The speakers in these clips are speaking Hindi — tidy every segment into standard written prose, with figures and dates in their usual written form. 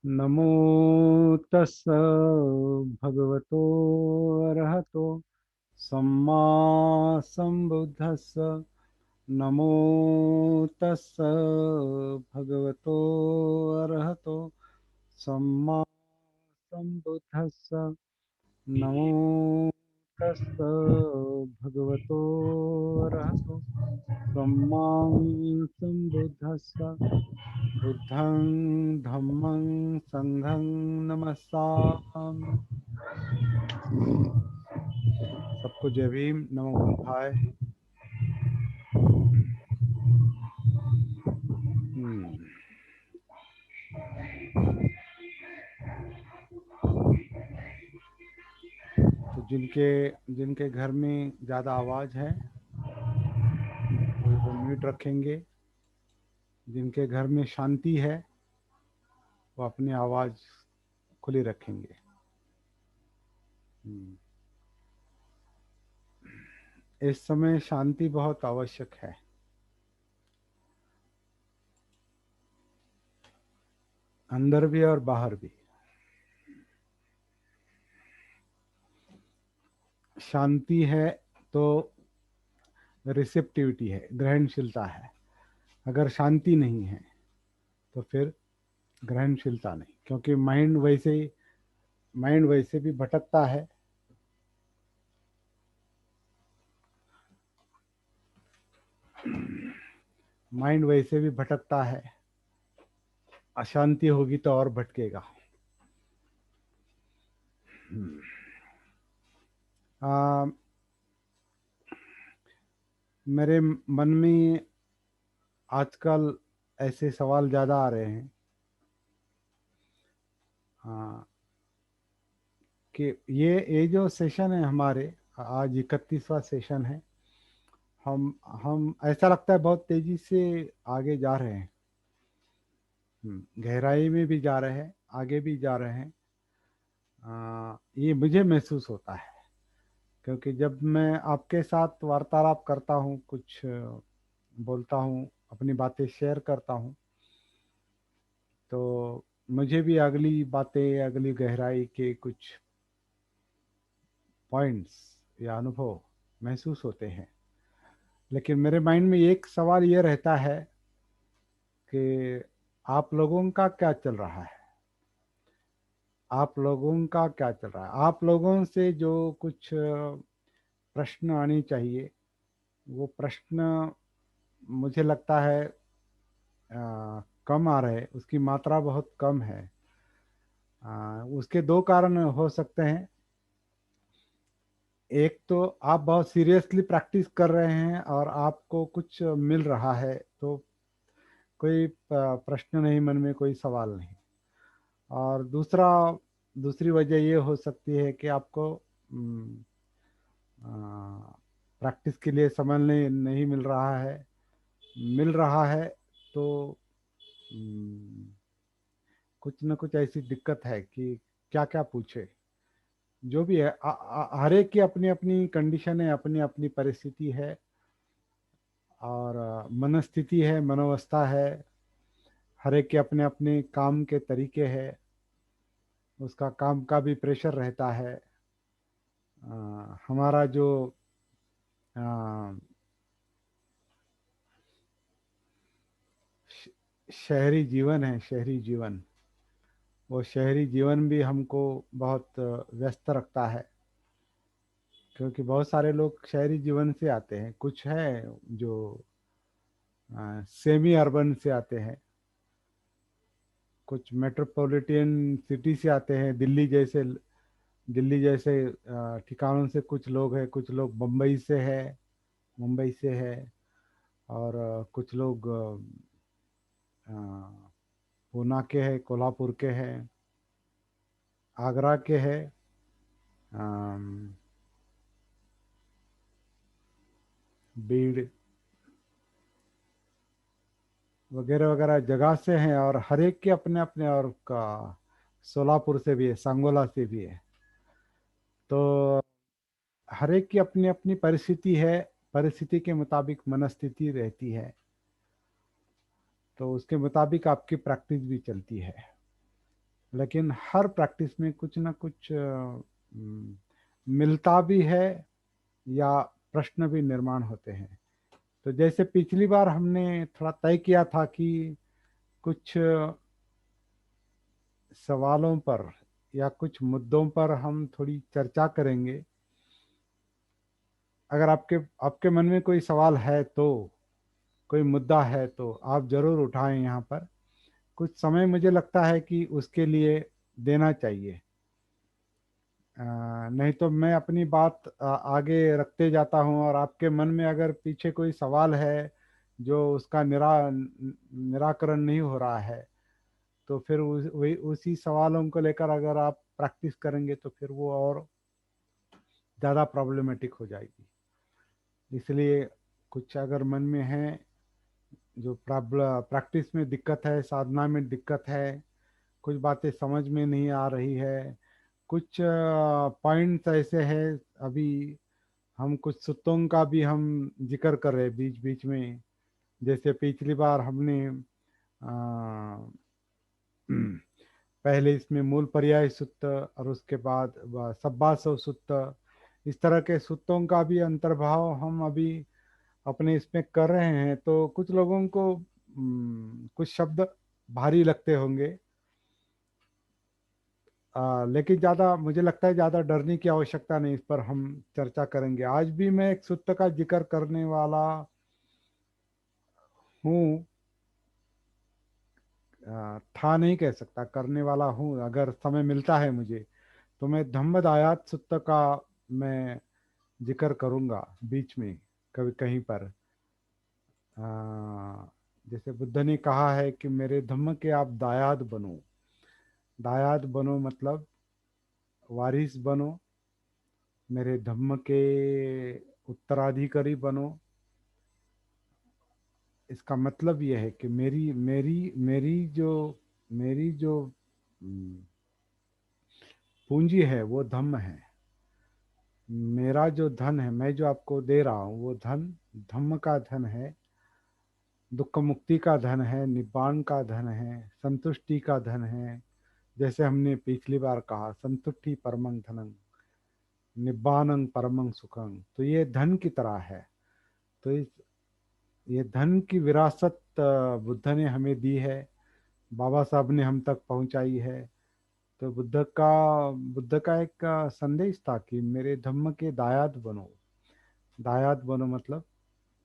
नमो तस् भगवतो अरहतो सम्मा सम्बुद्धस्स। नमो तस् भगवतो अरहतो सम्मा सम्बुद्धस्स। नमो तस् भगवतो अरहतो सम्मा सम्बुद्धस्स। बुद्धं धम्मं संघं नमस्सामि। सबको जय भीम, नमो बुद्धाय। तो जिनके जिनके घर में ज़्यादा आवाज़ है वो म्यूट रखेंगे। जिनके घर में शांति है वो अपनी आवाज़ खुली रखेंगे। इस समय शांति बहुत आवश्यक है। अंदर भी और बाहर भी शांति है तो रिसेप्टिविटी है, ग्रहणशीलता है। अगर शांति नहीं है तो फिर ग्रहणशीलता नहीं, क्योंकि माइंड वैसे भी भटकता है। माइंड वैसे भी भटकता है, अशांति होगी तो और भटकेगा। आ, मेरे मन में आजकल ऐसे सवाल ज़्यादा आ रहे हैं कि ये जो सेशन है हमारे, आज 31वां सेशन है। हम ऐसा लगता है बहुत तेजी से आगे जा रहे हैं। गहराई में भी जा रहे हैं, आगे भी जा रहे हैं। ये मुझे महसूस होता है, क्योंकि जब मैं आपके साथ वार्तालाप करता हूँ, कुछ बोलता हूँ, अपनी बातें शेयर करता हूँ, तो मुझे भी अगली बातें, अगली गहराई के कुछ पॉइंट्स या अनुभव महसूस होते हैं। लेकिन मेरे माइंड में एक सवाल ये रहता है कि आप लोगों का क्या चल रहा है। आप लोगों का क्या चल रहा है। आप लोगों से जो कुछ प्रश्न आने चाहिए, वो प्रश्न मुझे लगता है कम आ रहे, उसकी मात्रा बहुत कम है। उसके दो कारण हो सकते हैं। एक तो आप बहुत सीरियसली प्रैक्टिस कर रहे हैं और आपको कुछ मिल रहा है, तो कोई प्रश्न नहीं, मन में कोई सवाल नहीं। और दूसरी वजह ये हो सकती है कि आपको प्रैक्टिस के लिए समय नहीं मिल रहा है। मिल रहा है तो हम्म, कुछ न कुछ ऐसी दिक्कत है कि क्या क्या पूछे। जो भी है, हर एक की अपनी अपनी कंडीशन है, अपनी अपनी परिस्थिति है, और मनस्थिति है, मनोवस्था है। हर एक के अपने अपने काम के तरीके हैं। उसका काम का भी प्रेशर रहता है। हमारा जो अ, शहरी जीवन है, शहरी जीवन, वो शहरी जीवन भी हमको बहुत व्यस्त रखता है। क्योंकि बहुत सारे लोग शहरी जीवन से आते हैं, कुछ है जो सेमी अर्बन से आते हैं, कुछ मेट्रोपॉलिटन सिटी से आते हैं, दिल्ली जैसे ठिकानों से कुछ लोग हैं। कुछ लोग मुंबई से है। और कुछ लोग अ, पूना के हैं, कोल्हापुर के हैं, आगरा के हैं, अम, बीड़ वगैरह वगैरह जगह से हैं। और हर एक के अपने अपने, और का सोलापुर से भी है, सांगोला से भी है। तो हर एक की अपनी अपनी परिस्थिति है। परिस्थिति के मुताबिक मनस्थिति रहती है, तो उसके मुताबिक आपकी प्रैक्टिस भी चलती है। लेकिन हर प्रैक्टिस में कुछ ना कुछ मिलता भी है या प्रश्न भी निर्माण होते हैं। तो जैसे पिछली बार हमने थोड़ा तय किया था कि कुछ सवालों पर या कुछ मुद्दों पर हम थोड़ी चर्चा करेंगे। अगर आपके आपके मन में कोई सवाल है तो, कोई मुद्दा है तो आप जरूर उठाएं यहाँ पर। कुछ समय मुझे लगता है कि उसके लिए देना चाहिए। नहीं तो मैं अपनी बात आगे रखते जाता हूँ और आपके मन में अगर पीछे कोई सवाल है जो उसका निराकरण नहीं हो रहा है, तो फिर वही उसी सवालों को लेकर अगर आप प्रैक्टिस करेंगे तो फिर वो और ज़्यादा प्रॉब्लमेटिक हो जाएगी। इसलिए कुछ अगर मन में है जो प्रैक्टिस में दिक्कत है, साधना में दिक्कत है, कुछ बातें समझ में नहीं आ रही है, कुछ पॉइंट्स ऐसे हैं, अभी हम कुछ सूत्रों का भी हम जिक्र कर रहे हैं बीच बीच में। जैसे पिछली बार हमने पहले इसमें मूल पर्याय सूत्र और उसके बाद सब्बासव सूत्र, इस तरह के सूत्रों का भी अंतर्भाव हम अभी अपने इसमें कर रहे हैं। तो कुछ लोगों को कुछ शब्द भारी लगते होंगे, लेकिन ज़्यादा मुझे लगता है ज़्यादा डरने की आवश्यकता नहीं। इस पर हम चर्चा करेंगे। आज भी मैं एक सूत्र का जिक्र करने वाला हूँ, था नहीं कह सकता, करने वाला हूँ। अगर समय मिलता है मुझे तो मैं धम्मदायात सूत्र का मैं जिक्र करूँगा बीच में कभी कहीं पर। जैसे बुद्ध ने कहा है कि मेरे धम्म के आप दायाद बनो। दायाद बनो मतलब वारिस बनो, मेरे धम्म के उत्तराधिकारी बनो। इसका मतलब यह है कि मेरी मेरी मेरी जो हम्म, पूंजी है वो धम्म है। मेरा जो धन है, मैं जो आपको दे रहा हूँ, वो धन धम्म का धन है, दुख मुक्ति का धन है, निब्बाण का धन है, संतुष्टि का धन है। जैसे हमने पिछली बार कहा, संतुष्टि परमं धनंग, निब्बाणं परमं सुखं। तो ये धन की तरह है। तो ये धन की विरासत बुद्ध ने हमें दी है, बाबा साहब ने हम तक पहुंचाई है। तो बुद्ध का एक संदेश था कि मेरे धम्म के दायाद बनो। दायाद बनो मतलब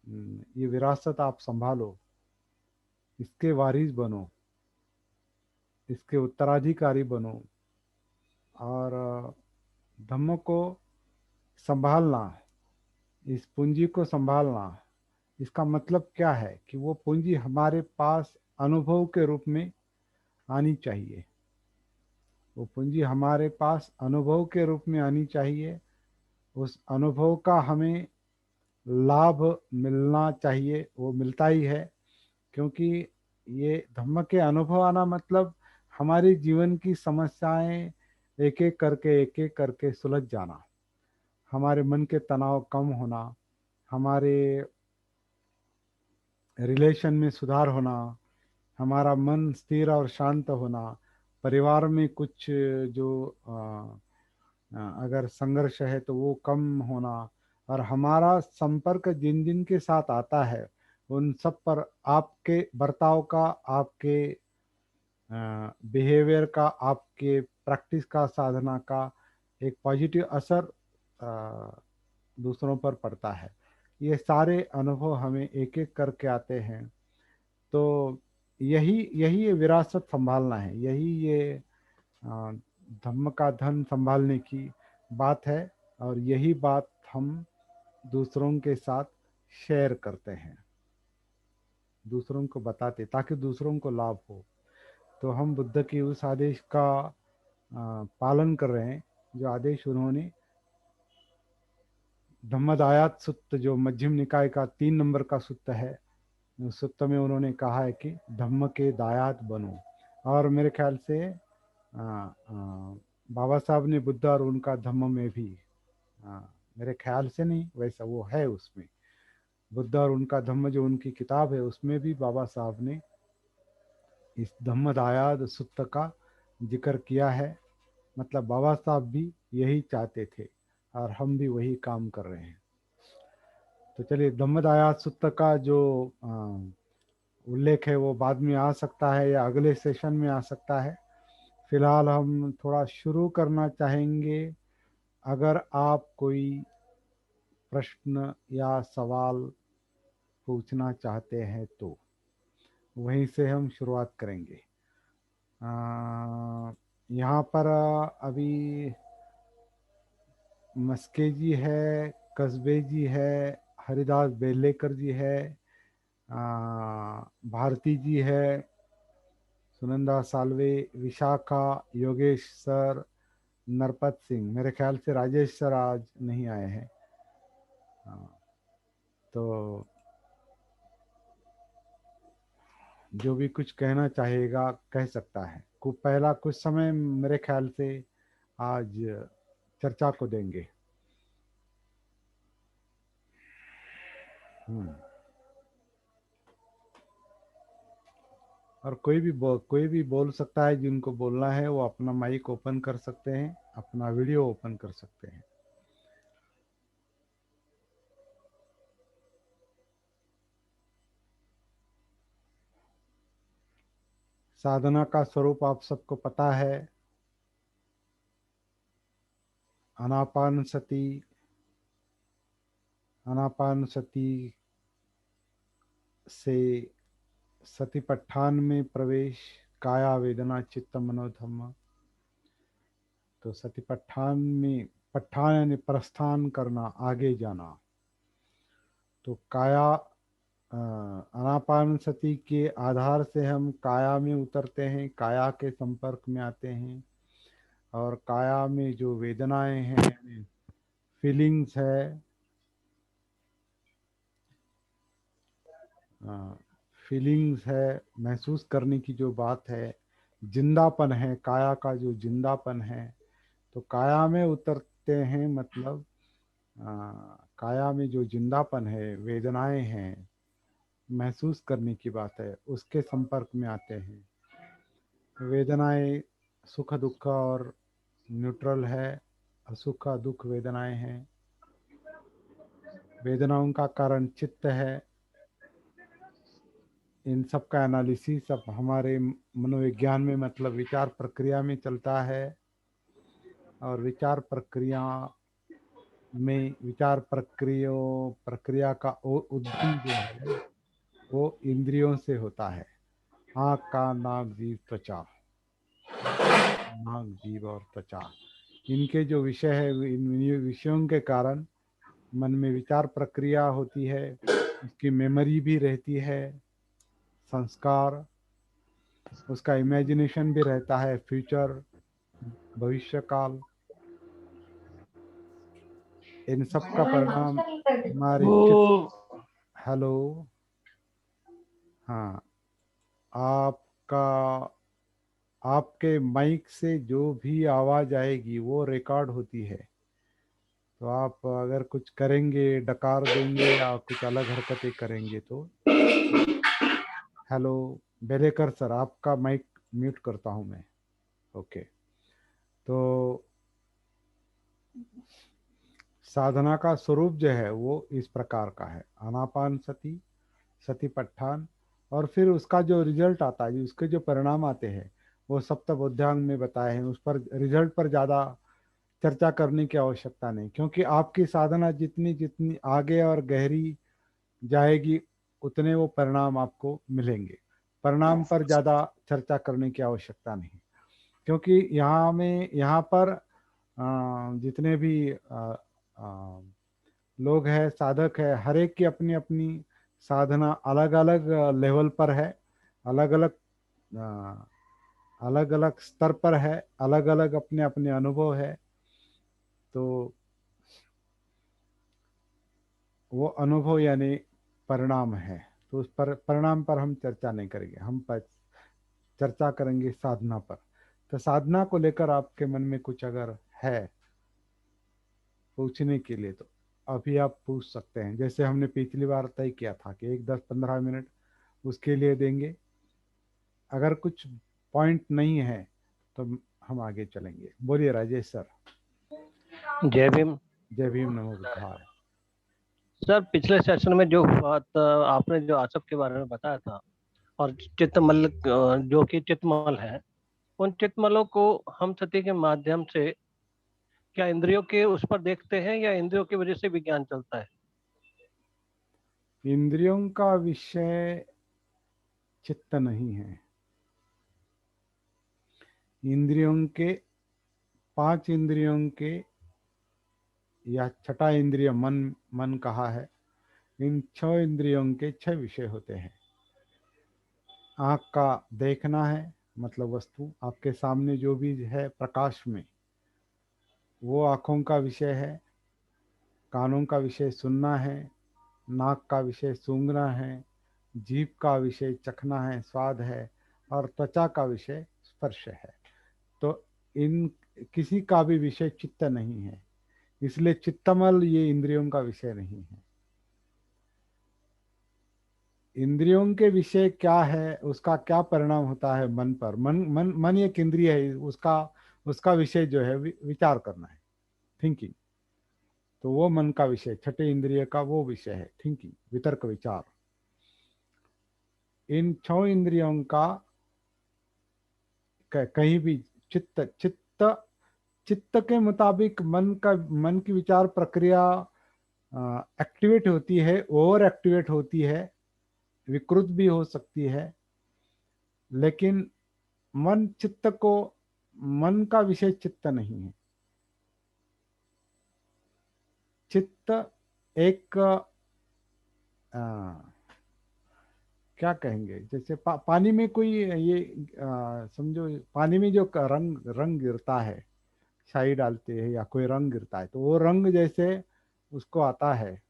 ये विरासत आप संभालो, इसके वारिस बनो, इसके उत्तराधिकारी बनो। और धम्म को संभालना, इस पूंजी को संभालना, इसका मतलब क्या है कि वो पूंजी हमारे पास अनुभव के रूप में आनी चाहिए। वो पूंजी हमारे पास अनुभव के रूप में आनी चाहिए। उस अनुभव का हमें लाभ मिलना चाहिए, वो मिलता ही है। क्योंकि ये धम्म के अनुभव आना मतलब हमारे जीवन की समस्याएं एक एक करके सुलझ जाना, हमारे मन के तनाव कम होना, हमारे रिलेशन में सुधार होना, हमारा मन स्थिर और शांत होना, परिवार में कुछ जो अगर संघर्ष है तो वो कम होना, और हमारा संपर्क जिन जिन के साथ आता है उन सब पर आपके बर्ताव का, आपके बिहेवियर का, आपके प्रैक्टिस का, साधना का एक पॉजिटिव असर दूसरों पर पड़ता है। ये सारे अनुभव हमें एक एक करके आते हैं। तो यही यही ये विरासत संभालना है, यही ये अ, धम्म का धन संभालने की बात है। और यही बात हम दूसरों के साथ शेयर करते हैं, दूसरों को बताते ताकि दूसरों को लाभ हो। तो हम बुद्ध की उस आदेश का पालन कर रहे हैं, जो आदेश उन्होंने धम्मदायात सूत्र, जो मध्यम निकाय का 3 नंबर का सूत्र है, उस सूत्र में उन्होंने कहा है कि धम्म के दायात बनो। और मेरे ख्याल से बाबा साहब ने बुद्ध और उनका धम्म में भी, मेरे ख्याल से नहीं, वैसा वो है उसमें, बुद्ध और उनका धम्म जो उनकी किताब है उसमें भी बाबा साहब ने इस धम्म दायाद सूत्र का जिक्र किया है, मतलब बाबा साहब भी यही चाहते थे और हम भी वही काम कर रहे हैं। तो चलिए, धम्मदाया सुत्त का जो उल्लेख है वो बाद में आ सकता है या अगले सेशन में आ सकता है। फिलहाल हम थोड़ा शुरू करना चाहेंगे। अगर आप कोई प्रश्न या सवाल पूछना चाहते हैं तो वहीं से हम शुरुआत करेंगे। यहाँ पर अभी मस्के जी है, कस्बे जी है, हरिदास बेलेकर जी है, भारती जी है, सुनंदा सालवे, विशाखा, योगेश सर, नरपत सिंह। मेरे ख्याल से राजेश सर आज नहीं आए हैं। हाँ, तो जो भी कुछ कहना चाहेगा कह सकता है। पहला कुछ समय मेरे ख्याल से आज चर्चा को देंगे। हम्म। और कोई भी बोल सकता है, जिनको बोलना है वो अपना माइक ओपन कर सकते हैं, अपना वीडियो ओपन कर सकते हैं। साधना का स्वरूप आप सबको पता है। आनापान सती, आनापान सती से सतिपट्ठान में प्रवेश, काया वेदना चित्त मनोधम्म। तो सतिपट्ठान में, पट्ठान यानी प्रस्थान करना, आगे जाना। तो काया, आनापान सती के आधार से हम काया में उतरते हैं, काया के संपर्क में आते हैं। और काया में जो वेदनाएं हैं, फीलिंग्स है, फीलिंग्स है, महसूस करने की जो बात है, जिंदापन है, काया का जो जिंदापन है। तो काया में उतरते हैं, मतलब काया में जो जिंदापन है, वेदनाएं हैं, महसूस करने की बात है, उसके संपर्क में आते हैं। वेदनाएं सुख दुख और न्यूट्रल है, असुख दुख वेदनाएं हैं। वेदनाओं का कारण चित्त है। इन सब का एनालिसिस अब हमारे मनोविज्ञान में, मतलब विचार प्रक्रिया में चलता है। और विचार प्रक्रिया में, विचार प्रक्रिया का उद्गम जो है वो इंद्रियों से होता है। आँख, कान, नाक, जीभ, त्वचा। नाक, जीभ और त्वचा, इनके जो विषय है, इन विषयों के कारण मन में विचार प्रक्रिया होती है, उसकी मेमोरी भी रहती है, संस्कार, उसका इमेजिनेशन भी रहता है, फ्यूचर, भविष्य काल। इन सब का परिणाम हमारे चित्त। वो हेलो। हाँ, आपका, आपके माइक से जो भी आवाज़ आएगी वो रिकॉर्ड होती है। तो आप अगर कुछ करेंगे, डकार देंगे या कुछ अलग हरकतें करेंगे तो। हेलो, बेलेकर सर, आपका माइक म्यूट करता हूँ मैं। ओके। तो साधना का स्वरूप जो है वो इस प्रकार का है। आनापान सती, सतिपट्ठान, और फिर उसका जो रिजल्ट आता है, उसके जो परिणाम आते हैं, वो सप्तबोध्यांग में बताए हैं। उस पर, रिजल्ट पर ज़्यादा चर्चा करने की आवश्यकता नहीं, क्योंकि आपकी साधना जितनी जितनी आगे और गहरी जाएगी, उतने वो परिणाम आपको मिलेंगे। परिणाम पर ज़्यादा चर्चा करने की आवश्यकता नहीं, क्योंकि यहाँ पर जितने भी लोग हैं, साधक है, हर एक की अपनी अपनी साधना अलग अलग लेवल पर है, अलग अलग अलग अलग स्तर पर है, अलग अलग अपने अपने अनुभव है। तो वो अनुभव यानी परिणाम है। तो उस पर, परिणाम पर हम चर्चा नहीं करेंगे, हम पर चर्चा करेंगे साधना पर। तो साधना को लेकर आपके मन में कुछ अगर है पूछने के लिए तो अभी आप पूछ सकते हैं। जैसे हमने पिछली बार तय किया था कि एक 10-15 मिनट उसके लिए देंगे। अगर कुछ पॉइंट नहीं है तो हम आगे चलेंगे। बोलिए राजेश सर। जय भीम। जय भीम, नमो बुद्धाय। सर, पिछले सेशन में जो बात आपने जो आसव के बारे में बताया था, और चित्तमल जो कि चित्तमल है, उन चित्तमलों को हम सती के माध्यम से क्या इंद्रियों के उस पर देखते हैं, या इंद्रियों की वजह से विज्ञान चलता है? इंद्रियों का विषय चित्त नहीं है। इंद्रियों के, पांच इंद्रियों के, या छठा इंद्रिय मन, मन कहा है। इन छह इंद्रियों के छह विषय होते हैं। आँख का देखना है, मतलब वस्तु आपके सामने जो भी है प्रकाश में, वो आँखों का विषय है। कानों का विषय सुनना है। नाक का विषय सूंघना है। जीभ का विषय चखना है, स्वाद है। और त्वचा का विषय स्पर्श है। तो इन किसी का भी विषय चित्त नहीं है, इसलिए चित्तमल ये इंद्रियों का विषय नहीं है। इंद्रियों के विषय क्या है, उसका क्या परिणाम होता है मन पर। मन मन मन एक इंद्रिय है, उसका उसका विषय जो है विचार करना है, थिंकिंग। तो वो मन का विषय, छठे इंद्रिय का वो विषय है थिंकिंग, वितर्क, विचार। इन छह इंद्रियों का कहीं भी चित्त चित्त चित्त के मुताबिक मन की विचार प्रक्रिया एक्टिवेट होती है, ओवर एक्टिवेट होती है, विकृत भी हो सकती है। लेकिन मन चित्त को, मन का विषय चित्त नहीं है। चित्त एक क्या कहेंगे, जैसे पानी में कोई ये समझो, पानी में जो रंग रंग गिरता है, शाही डालते हैं या कोई रंग गिरता है, तो वो रंग जैसे उसको आता है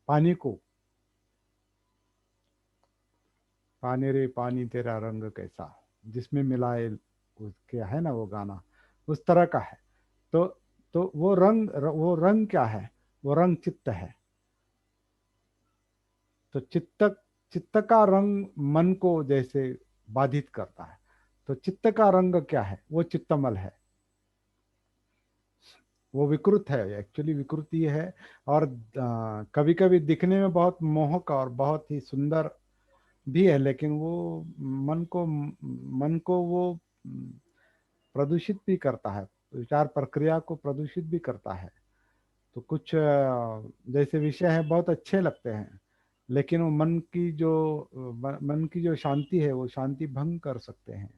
पानी को, पानी रे पानी तेरा रंग कैसा, जिसमें मिलाए उसके, है ना वो गाना, उस तरह का है। तो वो रंग क्या है, वो रंग चित्त है। तो चित्त चित्त का रंग मन को जैसे बाधित करता है। तो चित्त का रंग क्या है, वो चित्तमल है। वो विकृत है, एक्चुअली विकृति है। और कभी कभी दिखने में बहुत मोहक और बहुत ही सुंदर भी है, लेकिन वो मन को वो प्रदूषित भी करता है, विचार प्रक्रिया को प्रदूषित भी करता है। तो कुछ जैसे विषय है बहुत अच्छे लगते हैं, लेकिन वो मन की जो शांति है, वो शांति भंग कर सकते हैं,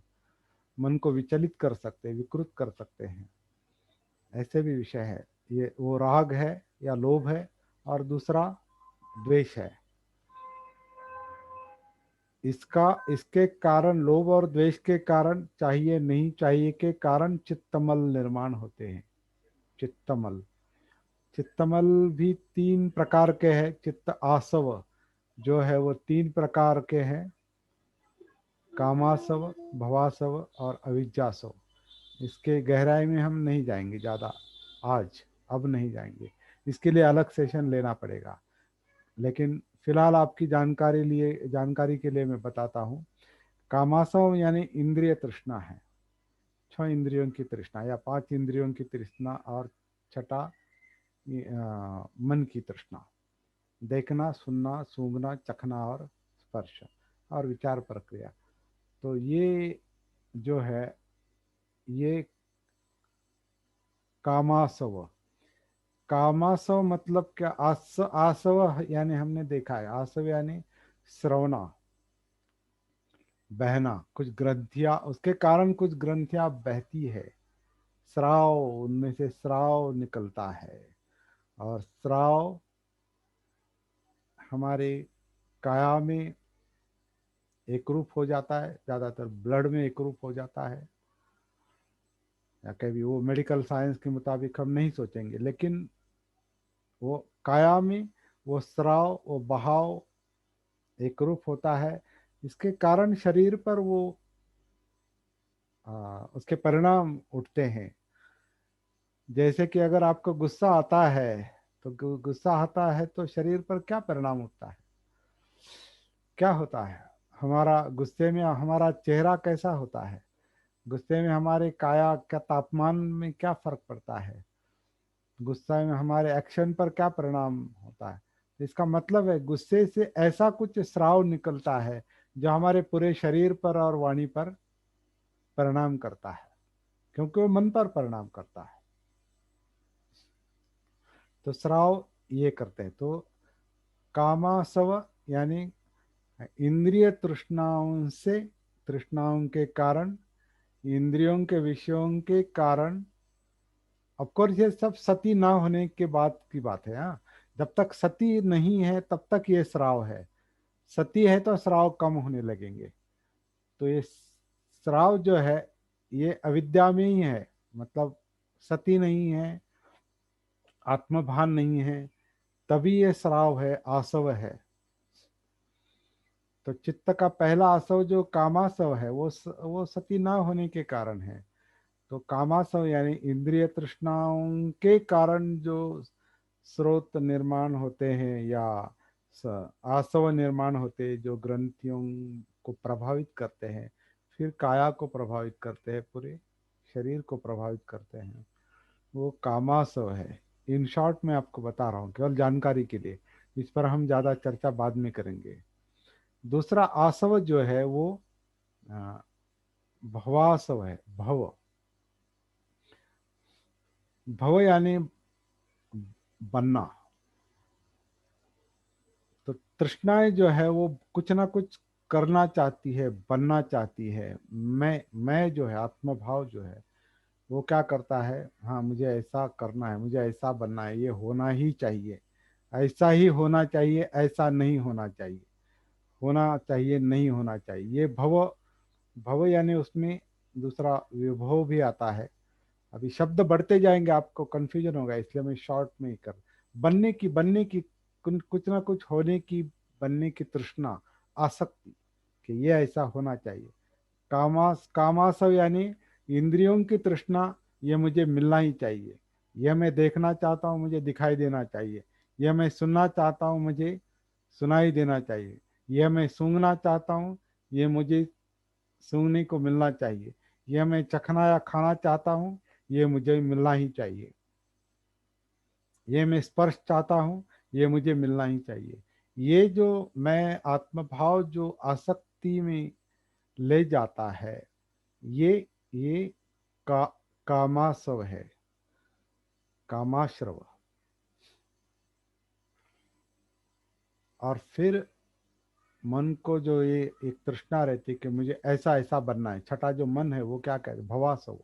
मन को विचलित कर सकते हैं, विकृत कर सकते हैं। ऐसे भी विषय है। ये वो राग है या लोभ है, और दूसरा द्वेष है। इसके कारण, लोभ और द्वेष के कारण, चाहिए नहीं चाहिए के कारण चित्तमल निर्माण होते हैं। चित्तमल, चित्तमल भी तीन प्रकार के हैं। चित्त आसव जो है वो तीन प्रकार के हैं, कामासव, भवासव और अविज्जासव। इसके गहराई में हम नहीं जाएंगे ज़्यादा आज, अब नहीं जाएंगे, इसके लिए अलग सेशन लेना पड़ेगा। लेकिन फिलहाल आपकी जानकारी के लिए मैं बताता हूँ। कामासव यानी इंद्रिय तृष्णा है, छह इंद्रियों की तृष्णा या पांच इंद्रियों की तृष्णा, और छठा मन की तृष्णा, देखना, सुनना, सूंघना, चखना और स्पर्श और विचार प्रक्रिया। तो ये जो है, ये कामासव। कामासव मतलब क्या, आसव यानी हमने देखा है, आसव यानी श्रवणा, बहना, कुछ ग्रंथियां, उसके कारण कुछ ग्रंथियां बहती है, स्राव, उनमें से स्राव निकलता है। और स्राव हमारे काया में एक रूप हो जाता है, ज़्यादातर ब्लड में एक रूप हो जाता है, या कभी वो मेडिकल साइंस के मुताबिक हम नहीं सोचेंगे, लेकिन वो काया में वो स्राव, वो बहाव एक रूप होता है। इसके कारण शरीर पर वो उसके परिणाम उठते हैं। जैसे कि अगर आपको गुस्सा आता है, तो गुस्सा आता है तो शरीर पर क्या परिणाम उठता है, क्या होता है, हमारा गुस्से में हमारा चेहरा कैसा होता है, गुस्से में हमारे काया का तापमान में क्या फर्क पड़ता है, गुस्से में हमारे एक्शन पर क्या परिणाम होता है। तो इसका मतलब है गुस्से से ऐसा कुछ स्राव निकलता है जो हमारे पूरे शरीर पर और वाणी पर परिणाम करता है, क्योंकि वो मन पर परिणाम करता है। तो स्राव ये करते हैं। तो कामासव यानी इंद्रिय तृष्णाओं से, तृष्णाओं के कारण, इंद्रियों के विषयों के कारण। ऑफ कोर्स ये सब सती ना होने के बाद की बात है। हाँ, जब तक सती नहीं है तब तक ये श्राव है। सती है तो श्राव कम होने लगेंगे। तो ये श्राव जो है ये अविद्या में ही है, मतलब सती नहीं है, आत्मभान नहीं है, तभी ये श्राव है, आसव है। तो चित्त का पहला आसव जो कामासव है वो सती ना होने के कारण है। तो कामासव यानी इंद्रिय तृष्णाओं के कारण जो स्रोत निर्माण होते हैं या आसव निर्माण होते हैं, जो ग्रंथियों को प्रभावित करते हैं, फिर काया को प्रभावित करते हैं, पूरे शरीर को प्रभावित करते हैं, वो कामासव है। इन शॉर्ट मैं आपको बता रहा हूँ केवल जानकारी के लिए, इस पर हम ज़्यादा चर्चा बाद में करेंगे। दूसरा आसव जो है वो अ, भवासव है। भव, भव यानी बनना। तो तृष्णाएं जो है वो कुछ ना कुछ करना चाहती है, बनना चाहती है। मैं जो है, आत्मभाव जो है वो क्या करता है, हाँ मुझे ऐसा करना है, मुझे ऐसा बनना है, ये होना ही चाहिए, ऐसा ही होना चाहिए, ऐसा नहीं होना चाहिए, होना चाहिए नहीं होना चाहिए। ये भव, भव यानी उसमें दूसरा विभव भी आता है। अभी शब्द बढ़ते जाएंगे, आपको कंफ्यूजन होगा, इसलिए मैं शॉर्ट में ही कर। बनने की कुछ ना कुछ होने की, बनने की तृष्णा, आसक्ति कि ये ऐसा होना चाहिए। कामासव यानी इंद्रियों की तृष्णा, ये मुझे मिलना ही चाहिए, यह मैं देखना चाहता हूँ, मुझे दिखाई देना चाहिए, यह मैं सुनना चाहता हूँ, मुझे सुनाई देना चाहिए, यह मैं सूंघना चाहता हूँ, ये मुझे सूंघने को मिलना चाहिए, यह मैं चखना या खाना चाहता हूँ, ये मुझे मिलना ही चाहिए, ये मैं स्पर्श चाहता हूँ, ये मुझे मिलना ही चाहिए। ये जो मैं आत्मभाव जो आसक्ति में ले जाता है, ये का कामासव है, कामाश्रव। और फिर मन को जो ये एक तृष्णा रहती है कि मुझे ऐसा ऐसा बनना है, छठा जो मन है वो क्या कहते, भवासव,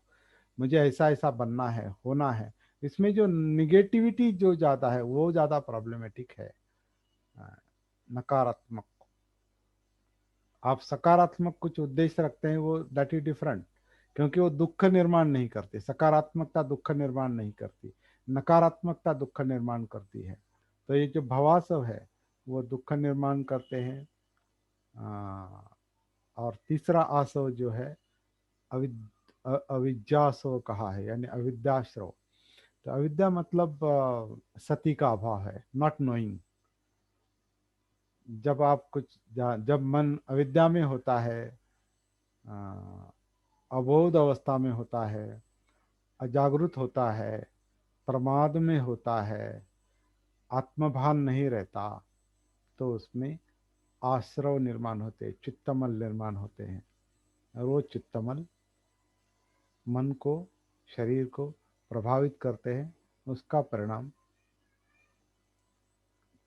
मुझे ऐसा ऐसा बनना है, होना है। इसमें जो निगेटिविटी जो ज़्यादा है वो ज़्यादा प्रॉब्लमेटिक है। अ, नकारात्मक। आप सकारात्मक कुछ उद्देश्य रखते हैं वो दैट इज डिफरेंट, क्योंकि वो दुख निर्माण नहीं करती। सकारात्मकता दुख निर्माण नहीं करती, नकारात्मकता दुख निर्माण करती है। तो ये जो भवासव है वो दुख निर्माण करते हैं। और तीसरा आसव जो है अविद्यासव कहा है, यानी अविद्याश्रव। तो अविद्या मतलब सती का अभाव है, नॉट नोइंग। जब आप कुछ जब मन अविद्या में होता है, अ, अबोध अवस्था में होता है, अजागृत होता है, प्रमाद में होता है, आत्मभान नहीं रहता, तो उसमें आश्रव निर्माण होते हैं, चित्तमल निर्माण होते हैं। और वो चित्तमल मन को, शरीर को प्रभावित करते हैं। उसका परिणाम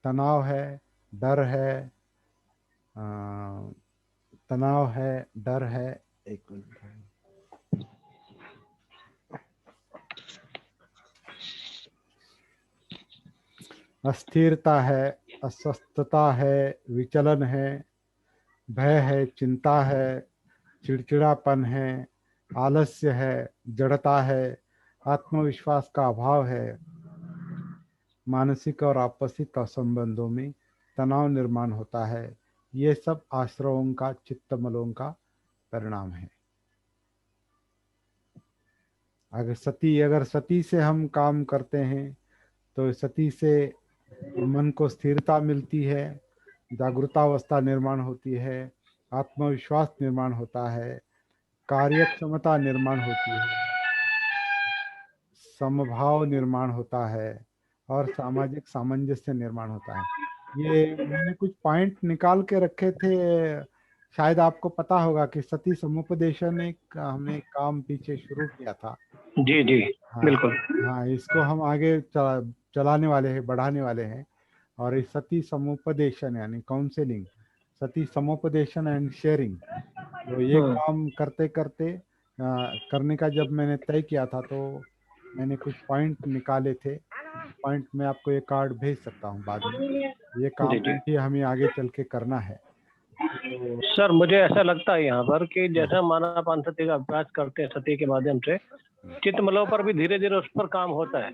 तनाव है, डर है, अ, तनाव है, डर है। एक मिनट, अस्थिरता है, अस्वस्थता है, विचलन है, भय है, चिंता है, चिड़चिड़ापन है, आलस्य है, जड़ता है, आत्मविश्वास का अभाव है, मानसिक और आपसी संबंधों में तनाव निर्माण होता है। ये सब आश्रवों का, चित्तमलों का परिणाम है। अगर सती से हम काम करते हैं तो सती से मन को स्थिरता मिलती है, जागरूकतावस्था निर्माण होती है, आत्मविश्वास निर्माण होता है, कार्यक्षमता निर्माण होती है, समभाव निर्माण होता है और सामाजिक सामंजस्य निर्माण होता है। ये मैंने कुछ पॉइंट निकाल के रखे थे, शायद आपको पता होगा कि सती समुपदेशन एक हमने काम पीछे शुरू किया था। जी जी, हाँ, बिल्कुल। हाँ, इसको हम आगे चलाने वाले हैं, बढ़ाने वाले हैं। और इस सती समुपदेशन यानी काउंसलिंग, सती समुपदेशन एंड शेयरिंग, तो ये हम्म। काम करते करते करने का जब मैंने तय किया था, तो मैंने कुछ पॉइंट निकाले थे। पॉइंट में आपको ये कार्ड भेज सकता हूँ बाद में। ये जी काम जी। भी हमें आगे चल के करना है। तो सर मुझे ऐसा लगता है यहाँ पर कि जैसे हम आनापान सती का अभ्यास करते हैं सती के माध्यम से, चित्तमलों पर भी धीरे धीरे उस पर काम होता है।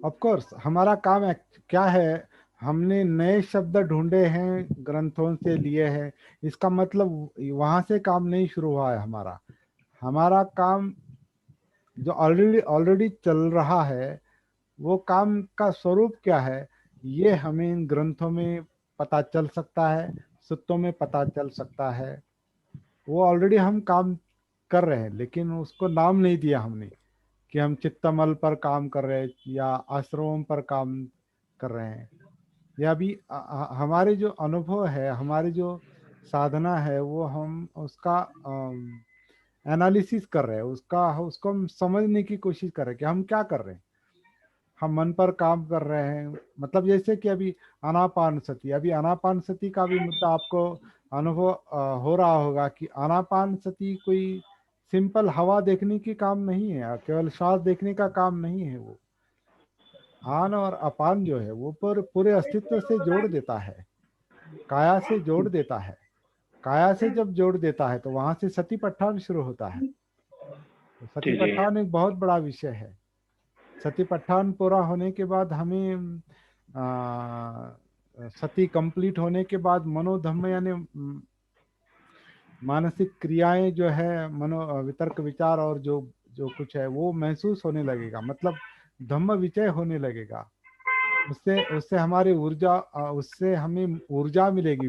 ऑफ कोर्स हमारा काम क्या है, हमने नए शब्द ढूंढे हैं, ग्रंथों से लिए हैं, इसका मतलब वहां से काम नहीं शुरू हुआ है। हमारा हमारा काम जो ऑलरेडी ऑलरेडी चल रहा है, वो काम का स्वरूप क्या है, ये हमें इन ग्रंथों में पता चल सकता है, सूत्रों में पता चल सकता है। वो ऑलरेडी हम काम कर रहे हैं, लेकिन उसको नाम नहीं दिया हमने कि हम चित्तमल पर काम कर रहे हैं या आश्रमों पर काम कर रहे हैं। या भी हमारे जो अनुभव है, हमारी जो साधना है, वो हम उसका एनालिसिस कर रहे हैं, उसका उसको हम समझने की कोशिश कर रहे हैं कि हम क्या कर रहे हैं। हम मन पर काम कर रहे हैं, मतलब जैसे कि अभी आनापान सती, अभी आनापान सती का भी मुद्दा आपको अनुभव हो रहा होगा कि आनापान सती कोई सिंपल हवा देखने की काम नहीं है, केवल श्वास देखने का काम नहीं है। वो आन और अपान जो है वो पूरे अस्तित्व से जोड़ देता है, काया से जोड़ देता है। काया से जब जोड़ देता है तो वहां से सतीपट्ठान शुरू होता है। तो जी जी। सतीपट्ठान एक बहुत बड़ा विषय है। सतीपट्ठान पूरा होने के बाद हमें सती कंप्लीट होने के बाद मनोधम्म यानी मानसिक क्रियाएं जो है, वितर्क विचार और जो जो कुछ है वो महसूस होने लगेगा, मतलब धम्म विचय होने लगेगा। उससे उससे हमारी ऊर्जा, उससे हमें ऊर्जा मिलेगी,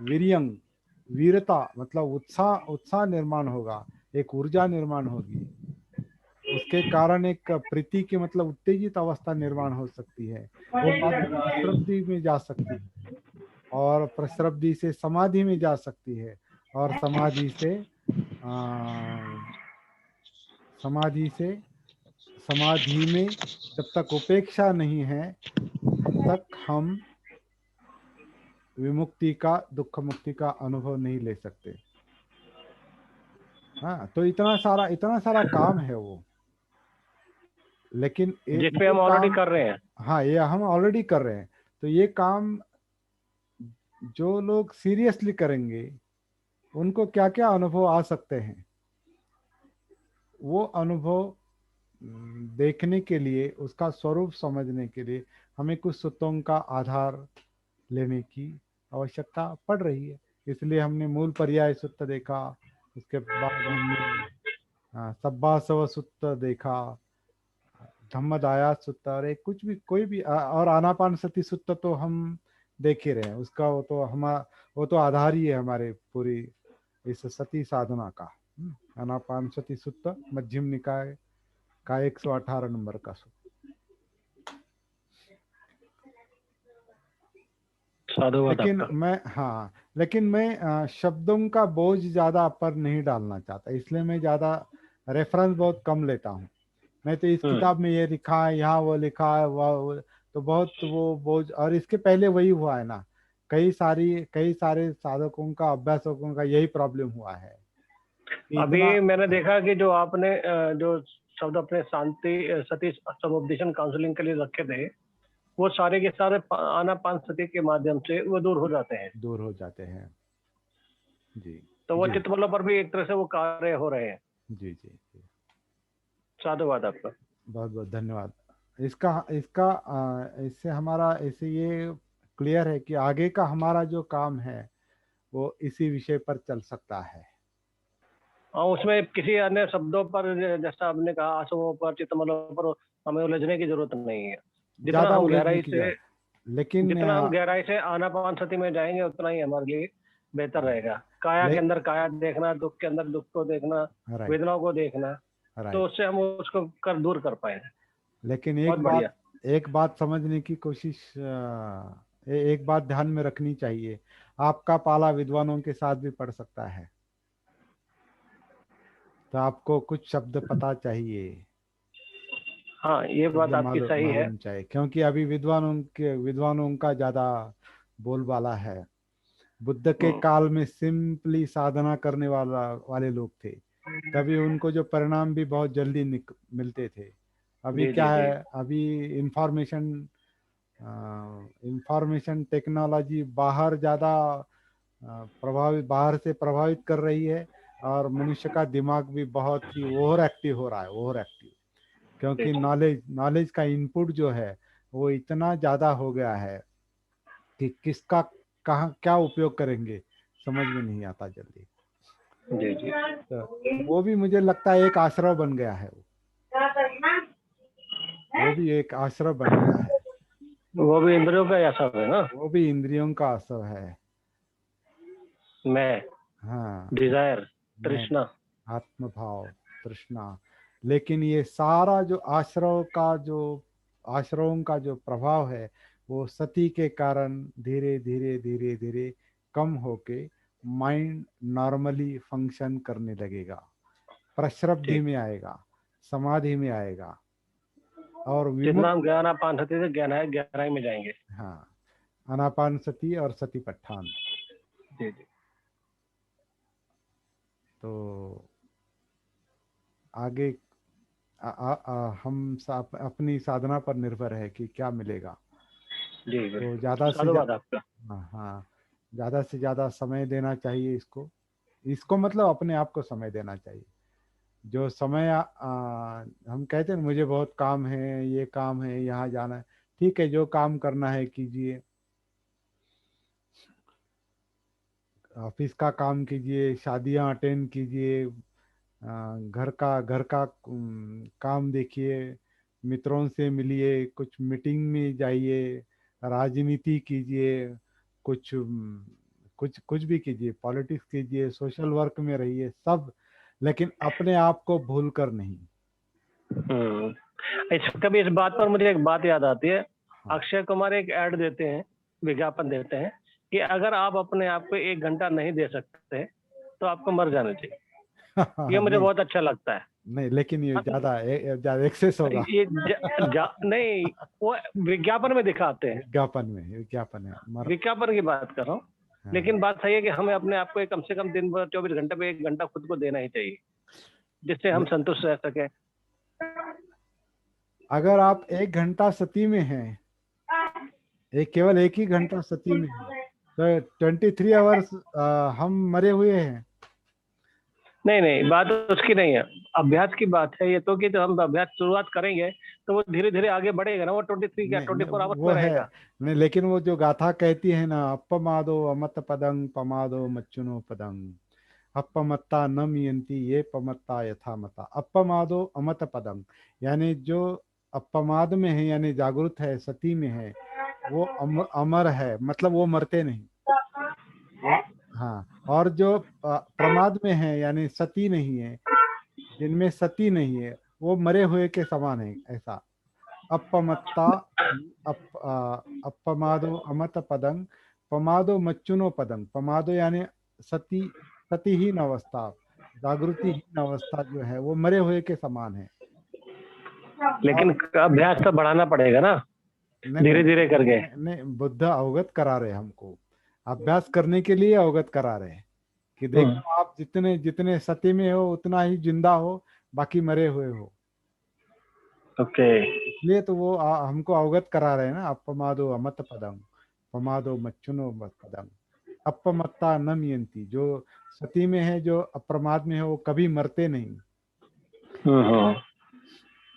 वीर्यंग, वीरता, मतलब उत्साह, उत्साह निर्माण होगा, एक ऊर्जा निर्माण होगी। उसके कारण एक प्रीति की, मतलब उत्तेजित अवस्था निर्माण हो सकती है। वो बात प्रसरब्धि में जा सकती है, और प्रसरब्धि से समाधि में जा सकती है, और समाधि से समाधि से समाधि में जब तक उपेक्षा नहीं है, तब तक हम विमुक्ति का, दुख मुक्ति का अनुभव नहीं ले सकते। हाँ, तो इतना सारा काम है वो। लेकिन जिसपे ये हम ऑलरेडी काम, कर रहे हैं। हाँ, ये हम ऑलरेडी कर रहे हैं। तो ये काम जो लोग सीरियसली करेंगे, उनको क्या क्या अनुभव आ सकते हैं, वो अनुभव देखने के लिए, उसका स्वरूप समझने के लिए हमें कुछ सूत्रों का आधार लेने की आवश्यकता पड़ रही है। इसलिए हमने मूल पर्याय सूत्र देखा, उसके बाद हमने सब्बासव सूत्र देखा, धम्मदाया सूत्र, और एक कुछ भी कोई भी और आनापान सती सूत्र तो हम देख ही रहे हैं। उसका वो तो आधार ही है हमारे पूरी इस सती साधना का। आनापान सती सूत्र मध्यम निकाय का 118 नंबर का सूत्र। साधुवाद लेकिन आपका। मैं, हाँ, लेकिन मैं शब्दों का बोझ ज्यादा पर नहीं डालना चाहता, इसलिए मैं ज्यादा रेफरेंस बहुत कम लेता हूँ। मैं तो इस हम्म। किताब में ये लिखा है, यहाँ वो लिखा है, तो बहुत वो बोझ, और इसके पहले वही हुआ है ना। कई सारे साधकों का, अभ्यासकों का यही प्रॉब्लम हुआ है कि इतना। अभी मैंने देखा कि जो आपने जो शब्द अपने शांति सती समुपदेशन काउंसलिंग के लिए रखे थे, वो सारे के सारे आनापान सती के माध्यम से वो दूर हो जाते हैं। दूर हो जाते हैं। जी, तो वो जी, चित्तमल्लों पर भी एक तरह से वो कार्य हो रहे हैं। जी, जी, जी। साधुवाद आपका। बहुत बहुत धन्यवाद। इसका इसका इससे हमारा, इससे ये क्लियर है कि आगे का हमारा जो काम है वो इसी विषय पर चल सकता है। और उसमें किसी अन्य शब्दों पर, जैसा आपने कहा, आंसुओं पर, चित्तमल्लों पर हमें उलझने की जरूरत नहीं है। जितना ज्यादा हम उलझने गहराई की से जा, लेकिन जितना हम गहराई से आनापान सती में जाएंगे, उतना ही हमारे लिए बेहतर रहेगा। काया ले के अंदर काया देखना, दुख के अंदर दुख को देखना, राइट, वेदनाओं को देखना, तो राइट। उससे हम उसको कर दूर कर पाएंगे। लेकिन बहुत बढ़िया। एक बात समझने की कोशिश, एक बात ध्यान में रखनी चाहिए। आपका पाला विद्वानों के साथ भी पड़ सकता है, तो आपको कुछ शब्द पता चाहिए, हाँ, ये शब्द बात आपकी मालूम सही है। मालूम चाहिए, क्योंकि अभी विद्वानों का ज्यादा बोलबाला है। बुद्ध के हम्म, काल में सिंपली साधना करने वाले लोग थे, तभी उनको जो परिणाम भी बहुत जल्दी मिलते थे। अभी जी जी क्या जी। है, अभी इंफॉर्मेशन इंफॉर्मेशन टेक्नोलॉजी बाहर ज़्यादा प्रभावित, बाहर से प्रभावित कर रही है, और मनुष्य का दिमाग भी बहुत ही ओवर एक्टिव हो रहा है, ओवर एक्टिव। जी क्योंकि जी। नॉलेज का इनपुट जो है वो इतना ज़्यादा हो गया है कि किसका कहाँ क्या उपयोग करेंगे समझ में नहीं आता जल्दी। जी जी। तो वो भी मुझे लगता है एक आश्रय बन गया है, वो भी एक आश्रय बन गया है। वो भी इंद्रियों का ही असर है ना। वो भी इंद्रियों का असर है। मैं, हाँ, डिजायर, मैं, तृष्णा। आत्मभाव, तृष्णा। लेकिन ये सारा जो आश्रयों का जो प्रभाव है, वो सती के कारण धीरे धीरे धीरे धीरे कम होके माइंड नॉर्मली फंक्शन करने लगेगा, प्रश्रब्धि ठीक। में आएगा, समाधि में आएगा, और जितना विमुक्त। हम ज्ञानापान सती से गहराई में जाएंगे। हाँ, आनापान सती और सतीपट्ठान। जी जी। तो आगे अपनी साधना पर निर्भर है कि क्या मिलेगा। जी तो बिल्कुल, ज़्यादा से साधुवाद ज़्यादा, आपका। हाँ हाँ, ज़्यादा से ज़्यादा समय देना चाहिए इसको। इसको मतलब अपने आप को समय देना चाहिए। जो समय हम कहते हैं ना, मुझे बहुत काम है, ये काम है, यहाँ जाना है। ठीक है, जो काम करना है कीजिए, ऑफिस का काम कीजिए, शादियाँ अटेंड कीजिए, घर का काम देखिए, मित्रों से मिलिए, कुछ मीटिंग में जाइए, राजनीति कीजिए, कुछ भी कीजिए, पॉलिटिक्स कीजिए, सोशल वर्क में रहिए सब, लेकिन अपने आप को भूल कर नहीं। हम्म। कभी इस बात पर मुझे एक बात याद आती है। हाँ। अक्षय कुमार एक ऐड देते हैं, विज्ञापन देते हैं कि अगर आप अपने आप को 1 घंटा नहीं दे सकते तो आपको मर जाना चाहिए। ये मुझे नहीं, बहुत अच्छा लगता है। नहीं, लेकिन ये हाँ, ज्यादा एक्सेस होगा। नहीं, वो विज्ञापन में दिखाते हैं। विज्ञापन है विज्ञापन की बात कर रहा हूँ। हाँ। लेकिन बात सही है कि हमें अपने आप को कम से कम दिन भर 24 घंटे में 1 घंटा खुद को देना ही चाहिए, जिससे हम ले- संतुष्ट रह सके। अगर आप 1 घंटा सती में हैं, केवल एक ही घंटा सती में है, तो 23 आवर्स हम मरे हुए हैं। नहीं नहीं, बात उसकी नहीं है। अभ्यास की बात है ये तो, कि जब हम अभ्यास शुरुआत करेंगे तो वो धीरे धीरे आगे बढ़ेगा ना। वो 23 क्या नहीं, 24 आवर्स वो में है। रहेगा। नहीं, लेकिन वो जो गाथा कहती है ना, अपमादो अमत पदं पमादो मच्चुनो पदं, अपमत्ता न मियंती ये पमत्ता यथा मता, अपमादो अमत पदं, यानी जो अपमाद में है यानी जागृत है, सती में है, वो अमर है, मतलब वो मरते नहीं। वो, हाँ, और जो प्रमाद में है यानी सती नहीं है, जिनमें सती नहीं है, वो मरे हुए के समान है, ऐसा। अपमत्ता अपमादो अमत पदं पमादो मच्चुनो पदं, पमादो यानी सती, सतीहीन अवस्था, जागृतिहीन अवस्था जो है वो मरे हुए के समान है। लेकिन और अभ्यास तो बढ़ाना पड़ेगा ना, नहीं, धीरे धीरे करके। नहीं, बुद्ध अवगत करा रहे हमको, अभ्यास करने के लिए अवगत करा रहे हैं कि हम्म। देखो, आप जितने जितने सती में हो उतना ही जिंदा हो, बाकी मरे हुए हो। ओके। इसलिए तो वो हमको अवगत करा रहे हैं ना, अपमादो अमत पदम पमादो मच्चुनो पदम, अपमत्ता न मियंती, जो सती में है, जो अप्रमाद में है, वो कभी मरते नहीं, हम्म।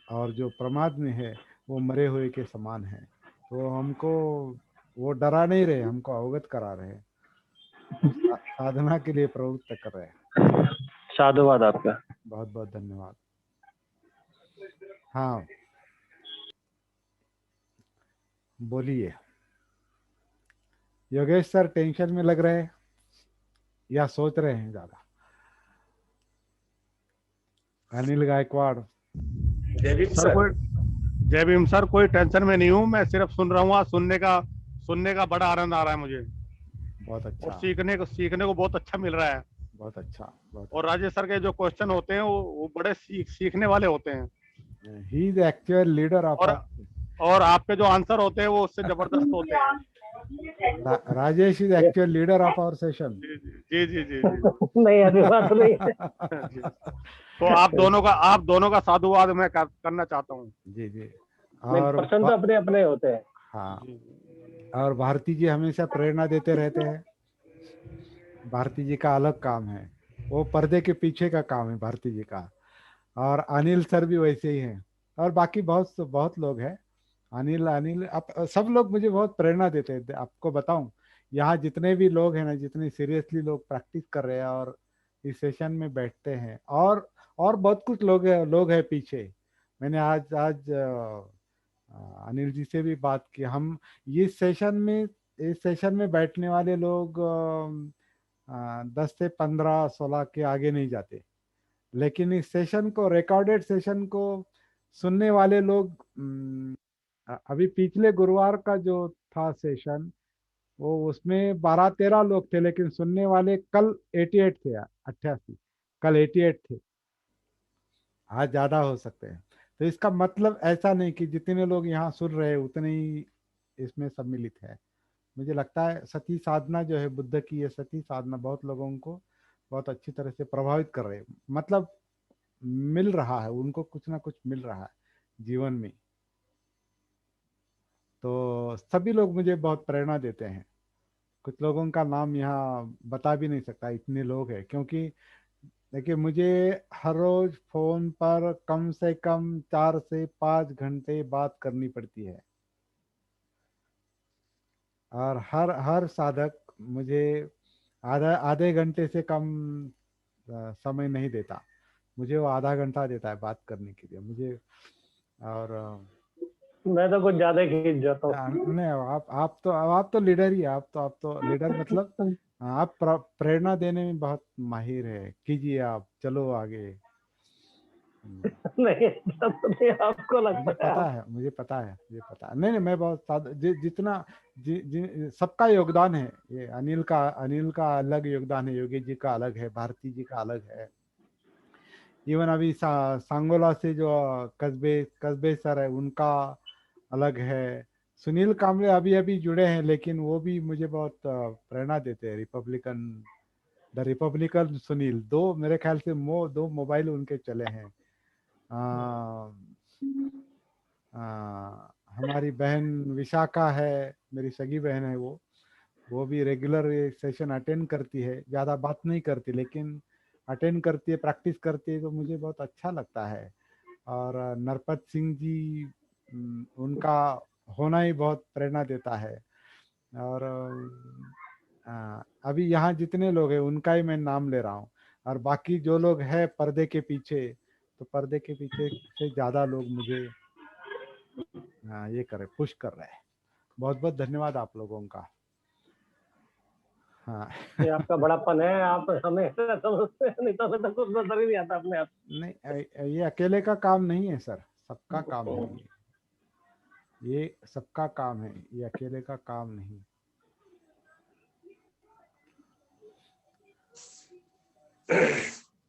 और जो प्रमाद में है वो मरे हुए के समान है। तो हमको वो डरा नहीं रहे, हमको अवगत करा रहे हैं, और साधना के लिए प्रवृत्त कर रहे हैं। साधुवाद आपका। बहुत बहुत धन्यवाद। हाँ, बोलिए। योगेश सर टेंशन में लग रहे हैं। या सोच रहे हैं ज्यादा? अनिल गायकवाड़। जय भीम सर सर। कोई जय भीम सर, कोई टेंशन में नहीं हूँ, मैं सिर्फ सुन रहा हूँ। आज सुनने का बड़ा आनंद आ रहा है मुझे, बहुत और अच्छा। सीखने को बहुत अच्छा मिल रहा है। बहुत अच्छा, बहुत और राजेश सर के जो क्वेश्चन होते हैं वो बड़े सीखने वाले होते हैं। अच्छा। He is actual leader of और आवर। और आपके जो आंसर होते हैं वो उससे जबरदस्त होते हैं। Rajesh is actual leader of our session. जी जी जी जी जी जी। नहीं, ऐसी बात नहीं है। जी। तो आप दोनों का साधुवाद मैं करना चाहता हूँ। जी जी। नहीं, और पर्सन तो अपने अपने होते हैं। हाँ, जी और भारती जी हमेशा प्रेरणा देते रहते हैं। भारती जी का अलग काम है, वो पर्दे के पीछे का काम है भारती जी का। और अनिल सर भी वैसे ही हैं, और बाकी बहुत बहुत लोग हैं। अनिल अनिल आप सब लोग मुझे बहुत प्रेरणा देते हैं। आपको बताऊं, यहाँ जितने भी लोग हैं ना, जितने सीरियसली लोग प्रैक्टिस कर रहे हैं और इस सेशन में बैठते हैं, और बहुत कुछ लोग हैं पीछे। मैंने आज आज अनिल जी से भी बात की। हम इस सेशन में बैठने वाले लोग 10 से 15 16 के आगे नहीं जाते। लेकिन इस सेशन को, रिकॉर्डेड सेशन को सुनने वाले लोग, अभी पिछले गुरुवार का जो था सेशन, वो उसमें 12 13 लोग थे, लेकिन सुनने वाले कल 88 थे, 88। कल 88 थे, आज ज़्यादा हो सकते हैं। तो इसका मतलब ऐसा नहीं कि जितने लोग यहाँ सुन रहे हैं उतने ही इसमें सम्मिलित है। मुझे लगता है सती साधना जो है, बुद्ध की ये सती साधना बहुत लोगों को बहुत अच्छी तरह से प्रभावित कर रहे हैं। मतलब मिल रहा है उनको, कुछ ना कुछ मिल रहा है जीवन में। तो सभी लोग मुझे बहुत प्रेरणा देते हैं। कुछ लोगों का नाम यहाँ बता भी नहीं सकता, इतने लोग हैं। क्योंकि देखिए, मुझे हर रोज फोन पर कम से कम 4 से 5 घंटे बात करनी पड़ती है, और हर हर साधक मुझे आधे घंटे से कम समय नहीं देता। मुझे वो आधा घंटा देता है बात करने के लिए मुझे। और मैं तो कुछ ज्यादा खींच जाता हूँ। नहीं, आप तो लीडर ही है। आप तो लीडर मतलब आप प्रेरणा देने में बहुत माहिर है। कीजिए, आप चलो आगे। नहीं, ऐसा तो नहीं, आपको मुझे लगता है पता आप। है, मुझे पता है। नहीं नहीं, मैं बहुत जितना सबका योगदान है। ये अनिल का अलग योगदान है, योगेश जी का अलग है, भारती जी का अलग है। इवन अभी सांगोला से जो कस्बे कस्बे सर है, उनका अलग है। सुनील कांबळे अभी अभी जुड़े हैं, लेकिन वो भी मुझे बहुत प्रेरणा देते हैं। द रिपब्लिकन सुनील, दो मेरे ख्याल से दो मोबाइल उनके चले हैं। आ, हमारी बहन विशाखा है, मेरी सगी बहन है, वो भी रेगुलर सेशन अटेंड करती है। ज़्यादा बात नहीं करती, लेकिन अटेंड करती है, प्रैक्टिस करती है, तो मुझे बहुत अच्छा लगता है। और नरपत सिंह जी, उनका होना ही बहुत प्रेरणा देता है। और अभी यहाँ जितने लोग हैं उनका ही मैं नाम ले रहा हूँ। और बाकी जो लोग हैं पर्दे के पीछे, तो पर्दे के पीछे से ज़्यादा लोग मुझे ये कर रहे, पुश कर रहे हैं। बहुत बहुत धन्यवाद आप लोगों का। हाँ। ये आपका बड़ापन है, आप हमें ऐसा समझते हैं, नहीं तो हमें तो कुछ नजर ही नहीं आता अपने आप। नहीं, ये अकेले का काम नहीं है सर, सबका काम है ये सबका काम है, ये अकेले का काम नहीं।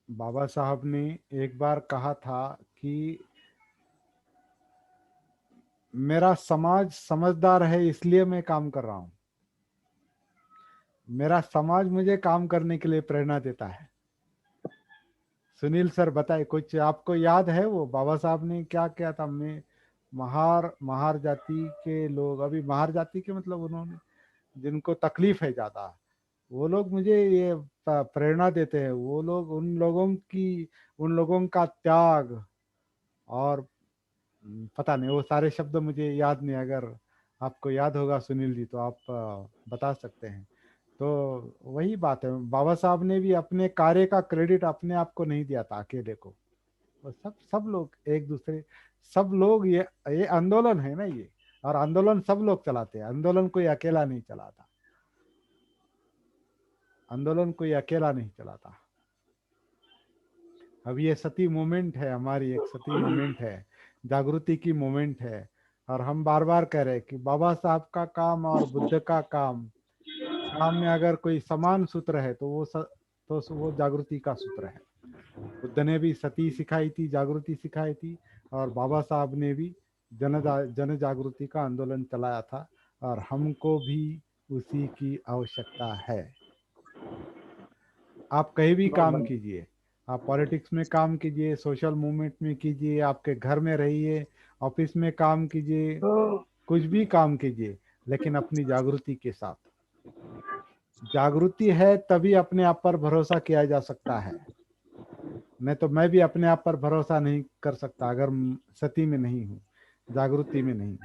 बाबा साहब ने एक बार कहा था कि मेरा समाज समझदार है, इसलिए मैं काम कर रहा हूँ। मेरा समाज मुझे काम करने के लिए प्रेरणा देता है। सुनील सर बताए, कुछ आपको याद है वो बाबा साहब ने क्या किया था? मैं महार महार जाति के लोग, अभी महार जाति के मतलब उन्होंने जिनको तकलीफ है ज्यादा, वो लोग मुझे ये प्रेरणा देते हैं। वो लोग, उन लोगों का त्याग, और पता नहीं, वो सारे शब्द मुझे याद नहीं। अगर आपको याद होगा सुनील जी, तो आप बता सकते हैं। तो वही बात है, बाबा साहब ने भी अपने कार्य का क्रेडिट अपने आप को नहीं दिया था अकेले को। वो सब लोग एक दूसरे, सब लोग, ये आंदोलन है ना ये। और आंदोलन सब लोग चलाते हैं, आंदोलन कोई अकेला नहीं चलाता। आंदोलन कोई अकेला नहीं चलाता। अब ये सती मूवमेंट है, हमारी एक सती मूवमेंट है, जागृति की मूवमेंट है। और हम बार बार कह रहे हैं कि बाबा साहब का काम और बुद्ध का काम में अगर कोई समान सूत्र है तो वो जागृति का सूत्र है। बुद्ध ने भी सती सिखाई थी, जागृति सिखाई थी, और बाबा साहब ने भी जन जागृति का आंदोलन चलाया था, और हमको भी उसी की आवश्यकता है। आप कहीं भी काम कीजिए, आप पॉलिटिक्स में काम कीजिए, सोशल मूवमेंट में कीजिए, आपके घर में रहिए, ऑफिस में काम कीजिए, कुछ भी काम कीजिए, लेकिन अपनी जागृति के साथ। जागृति है तभी अपने आप पर भरोसा किया जा सकता है। नहीं तो मैं भी अपने आप पर भरोसा नहीं कर सकता अगर सती में नहीं हूँ, जागृति में नहीं हूँ।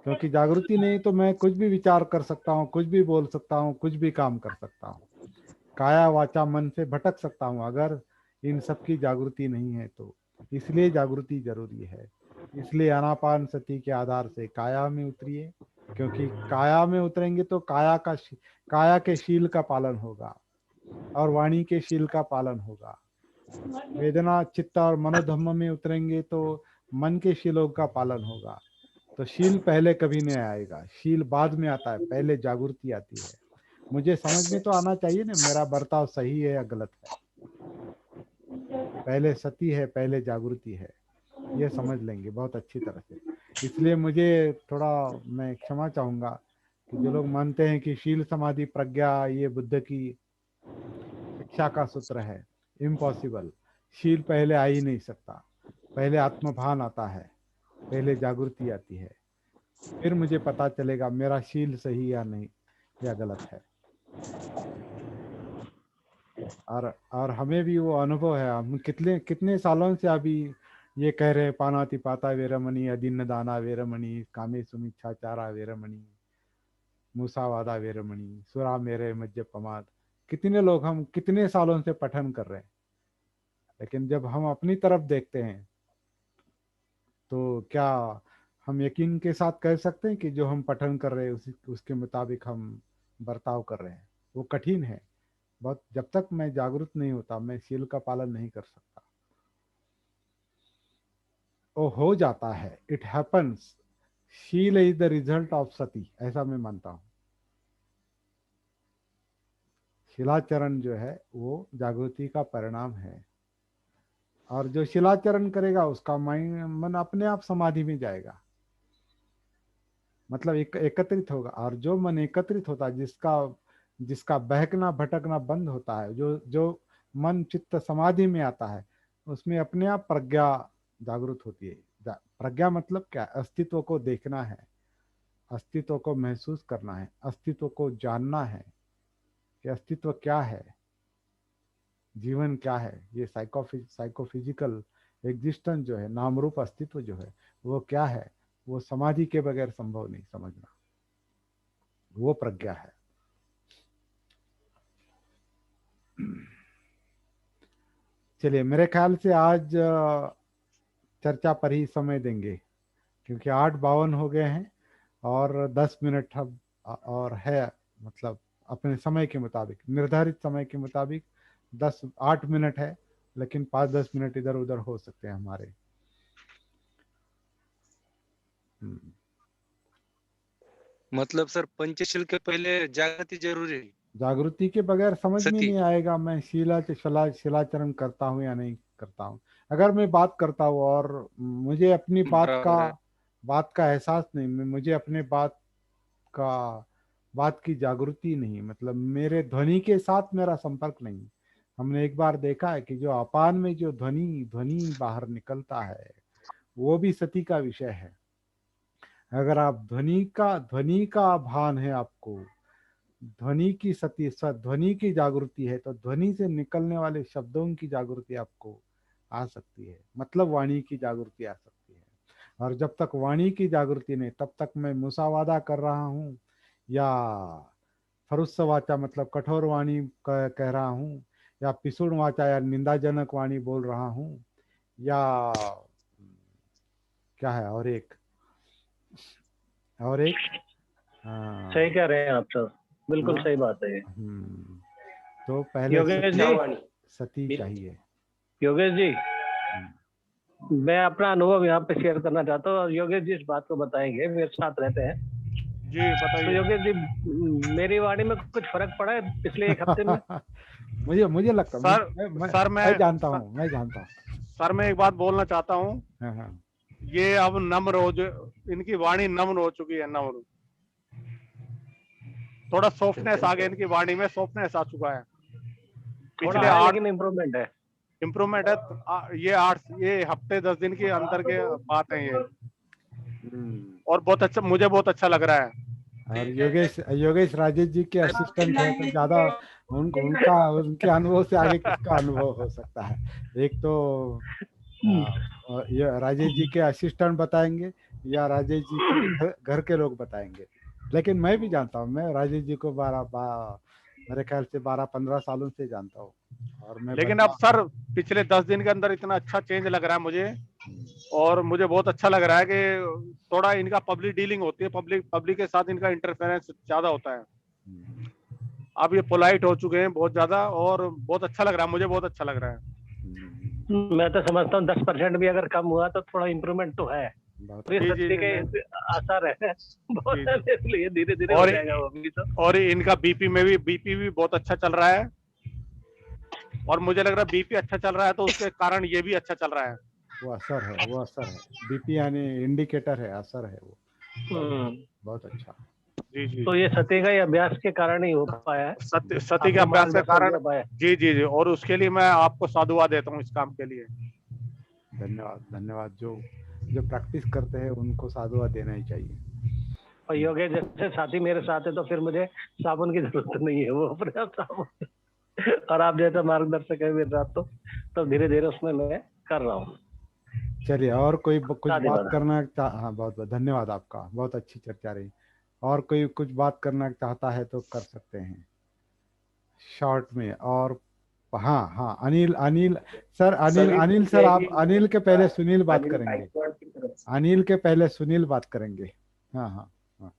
क्योंकि जागृति नहीं तो मैं कुछ भी विचार कर सकता हूँ, कुछ भी बोल सकता हूँ, कुछ भी काम कर सकता हूँ, काया वाचा मन से भटक सकता हूँ अगर इन सब की जागृति नहीं है तो। इसलिए जागृति जरूरी है। इसलिए आनापान सती के आधार से काया में उतरिए, क्योंकि काया में उतरेंगे तो काया के शील का पालन होगा और वाणी के शील का पालन होगा। वेदना चित्त और मनोधम्म में उतरेंगे तो मन के शीलों का पालन होगा। तो शील पहले कभी नहीं आएगा, शील बाद में आता है, पहले जागृति आती है। मुझे समझ में तो आना चाहिए ना मेरा बर्ताव सही है या गलत है। पहले सती है, पहले जागृति है, ये समझ लेंगे बहुत अच्छी तरह से। इसलिए मुझे थोड़ा, मैं क्षमा चाहूंगा कि जो लोग मानते हैं कि शील समाधि प्रज्ञा ये बुद्ध की शिक्षा का सूत्र है, इम्पॉसिबल। शील पहले आ ही नहीं सकता, पहले आत्मभान आता है, पहले जागृति आती है, फिर मुझे पता चलेगा मेरा शील सही या नहीं या गलत है। और हमें भी वो अनुभव है। हम कितने कितने सालों से अभी ये कह रहे हैं, पानाति पाता वेरमणि, अदिन्न दाना वेरमणि, कामे सुमिच्छाचारा वेरमणि, मूसावादा वेरमणि, सुरा मेरे मज्ज पमाद। कितने लोग, हम कितने सालों से पठन कर रहे हैं, लेकिन जब हम अपनी तरफ देखते हैं तो क्या हम यकीन के साथ कह सकते हैं कि जो हम पठन कर रहे हैं उसके मुताबिक हम बर्ताव कर रहे हैं? वो कठिन है बहुत। जब तक मैं जागरूक नहीं होता मैं शील का पालन नहीं कर सकता। वो हो जाता है, इट हैपन्स। शील इज द रिजल्ट ऑफ सती, ऐसा मैं मानता हूँ। शिलाचरण जो है वो जागृति का परिणाम है, और जो शिलाचरण करेगा उसका मन अपने आप समाधि में जाएगा, मतलब एकत्रित होगा। और जो मन एकत्रित होता है, जिसका जिसका बहकना भटकना बंद होता है, जो जो मन चित्त समाधि में आता है, उसमें अपने आप प्रज्ञा जागृत होती है। प्रज्ञा मतलब क्या? अस्तित्व को देखना है, अस्तित्व को महसूस करना है, अस्तित्व को जानना है कि अस्तित्व क्या है, जीवन क्या है। ये साइकोफिजिकल एग्जिस्टेंस जो है, नाम रूप अस्तित्व जो है वो क्या है, वो समाधि के बगैर संभव नहीं समझना। वो प्रज्ञा है। चलिए, मेरे ख्याल से आज चर्चा पर ही समय देंगे, क्योंकि 8:52 हो गए हैं और 10 मिनट अब और है, मतलब अपने समय के मुताबिक, निर्धारित समय के मुताबिक 8 मिनट है, लेकिन 5-10 मिनट इधर उधर हो सकते हैं हमारे। मतलब सर पंचशील के पहले जागृति जरूरी है? जागृति के बगैर समझ में सती नहीं आएगा मैं शिलाचरण करता हूँ या नहीं करता हूँ। अगर मैं बात करता हूँ और मुझे अपनी बराबर है। बात का एहसास नहीं, मुझे अपने बात की जागृति नहीं, मतलब मेरे ध्वनि के साथ मेरा संपर्क नहीं। हमने एक बार देखा है कि जो अपान में जो ध्वनि बाहर निकलता है वो भी सती का विषय है। अगर आप ध्वनि का भान है आपको, ध्वनि की ध्वनि की जागृति है, तो ध्वनि से निकलने वाले शब्दों की जागृति आपको आ सकती है, मतलब वाणी की जागृति आ सकती है। और जब तक वाणी की जागृति नहीं, तब तक मैं मुसावादा कर रहा हूँ या फरुस्स वाचा मतलब कठोर वाणी कह रहा हूँ, या पिसुण वाचा या निंदाजनक वाणी बोल रहा हूँ, या क्या है और एक सही कह रहे हैं आप सर। बिल्कुल हाँ। सही बात है ये। तो पहले योगेश जी, सती चाहिए। योगेश जी, हम्म। मैं अपना अनुभव यहाँ पे शेयर करना चाहता हूँ और योगेश जी इस बात को बताएंगे, मेरे साथ रहते हैं। जी तो बताइए। योगेश जी, मेरी वाणी में कुछ फर्क पड़ा है पिछले एक हफ्ते में? मुझे लगता है, सर सर मैं जानता हूँ, मैं जानता हूँ। सर मैं एक बात बोलना चाहता हूँ। हाँ हाँ। ये अब नम्र हो जो, इनकी वाणी नम्र हो चुकी है, नम्र। थोड़ा सॉफ्टनेस आ गया इनकी वाणी में, सॉफ्टनेस आ चुका है। थोड़ा पिछले है 8 लेकिन इम्प्रूवमेंट है। इम्प्रूवमेंट है। ये हफ्ते 10 दिन के अंदर के बात है ये। और बहुत अच्छा, मुझे बहुत अच्छा लग रहा है। और योगेश योगेश राजेश जी के असिस्टेंट है, तो ज्यादा उनके अनुभव से आगे किसका अनुभव हो सकता है। एक तो ये राजेश जी के असिस्टेंट बताएंगे या राजेश जी के घर के लोग बताएंगे। लेकिन मैं भी जानता हूँ, मैं राजेश जी को मेरे ख्याल से 12-15 सालों से जानता हूँ। और मैं लेकिन अब सर पिछले 10 दिन के अंदर इतना अच्छा चेंज लग रहा है मुझे। और मुझे बहुत अच्छा लग रहा है कि थोड़ा इनका पब्लिक डीलिंग होती है, पब्लिक के साथ इनका इंटरफेरेंस ज्यादा होता है। अब ये पोलाइट हो चुके हैं बहुत ज्यादा, और बहुत अच्छा लग रहा है, मुझे बहुत अच्छा लग रहा है। मैं तो समझता हूँ 10% भी अगर कम हुआ तो थोड़ा इम्प्रूवमेंट तो है। ये जी जी सत्य के नहीं, आसार है बहुत जी है, जी। इसलिए धीरे धीरे हो और जाएगा वो भी तो। और इनका बीपी भी बहुत अच्छा चल रहा है। और मुझे लग रहा है बीपी अच्छा चल रहा है तो उसके कारण ये भी अच्छा चल रहा है। वो असर है। बीपी यानी इंडिकेटर है, असर है वो। बहुत अच्छा। जी जी। तो ये सत्य का ही अभ्यास के कारण ही हो पाया है, सती के आपके अभ्यास के मार्गदर्शन कारण। दे पाया। जी जी जी। और उसके लिए मैं आपको साधुवाद देता हूँ इस काम के लिए। धन्यवाद धन्यवाद। जो प्रैक्टिस करते हैं उनको साधुवाद देना ही चाहिए। और योगेश जैसे साथी मेरे साथ है तो फिर मुझे साबुन की जरूरत नहीं है, वो अपने आप साबुन। और आप जैसा मार्गदर्शक है मेरे साथ तो धीरे धीरे उसमें मैं कर रहा हूँ। चलिए, और कोई कुछ शादी बात वाला। करना हाँ, बहुत बहुत धन्यवाद आपका, बहुत अच्छी चर्चा रही। और कोई कुछ बात करना चाहता है तो कर सकते हैं शॉर्ट में। और हाँ हाँ, अनिल अनिल सर, अनिल सर, आप अनिल के पहले सुनील बात करेंगे। अनिल के पहले सुनील बात करेंगे। हाँ हाँ हाँ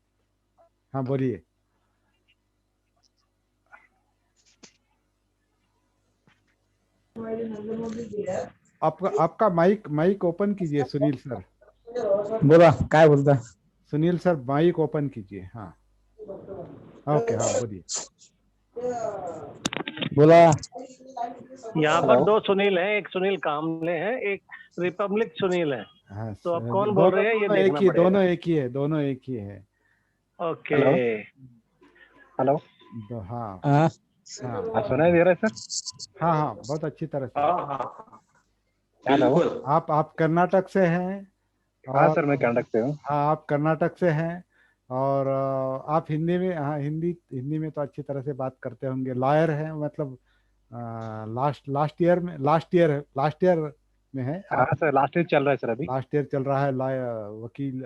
हाँ, बोलिए। आपका माइक माइक ओपन कीजिए सुनील सर। बोला काय बोलता? सुनील सर, माइक ओपन कीजिए। हाँ ओके, हाँ बोलिए। बोला। यहाँ पर दो सुनील हैं, एक सुनील कामले हैं, एक रिपब्लिक सुनील है। हाँ, तो आप कौन बोल दोनों रहे हैं ये दोनों एक देखना ही, पड़ेगा। दोनों एक ही है। ओके। हेलो। हाँ हाँ हाँ सुनाई दे रहा है सर? हाँ हाँ, बहुत अच्छी तरह से। हेलो। आप कर्नाटक से हैं? हाँ और सर मैं कर्नाटक से हूँ। हाँ, आप कर्नाटक से हैं। और आप हिंदी में, हाँ, हिंदी में तो अच्छी तरह से बात करते होंगे। लॉयर हैं मतलब? लास्ट ईयर में है हाँ आप? सर लास्ट ईयर चल रहा है सर अभी। लास्ट ईयर चल रहा है वकील,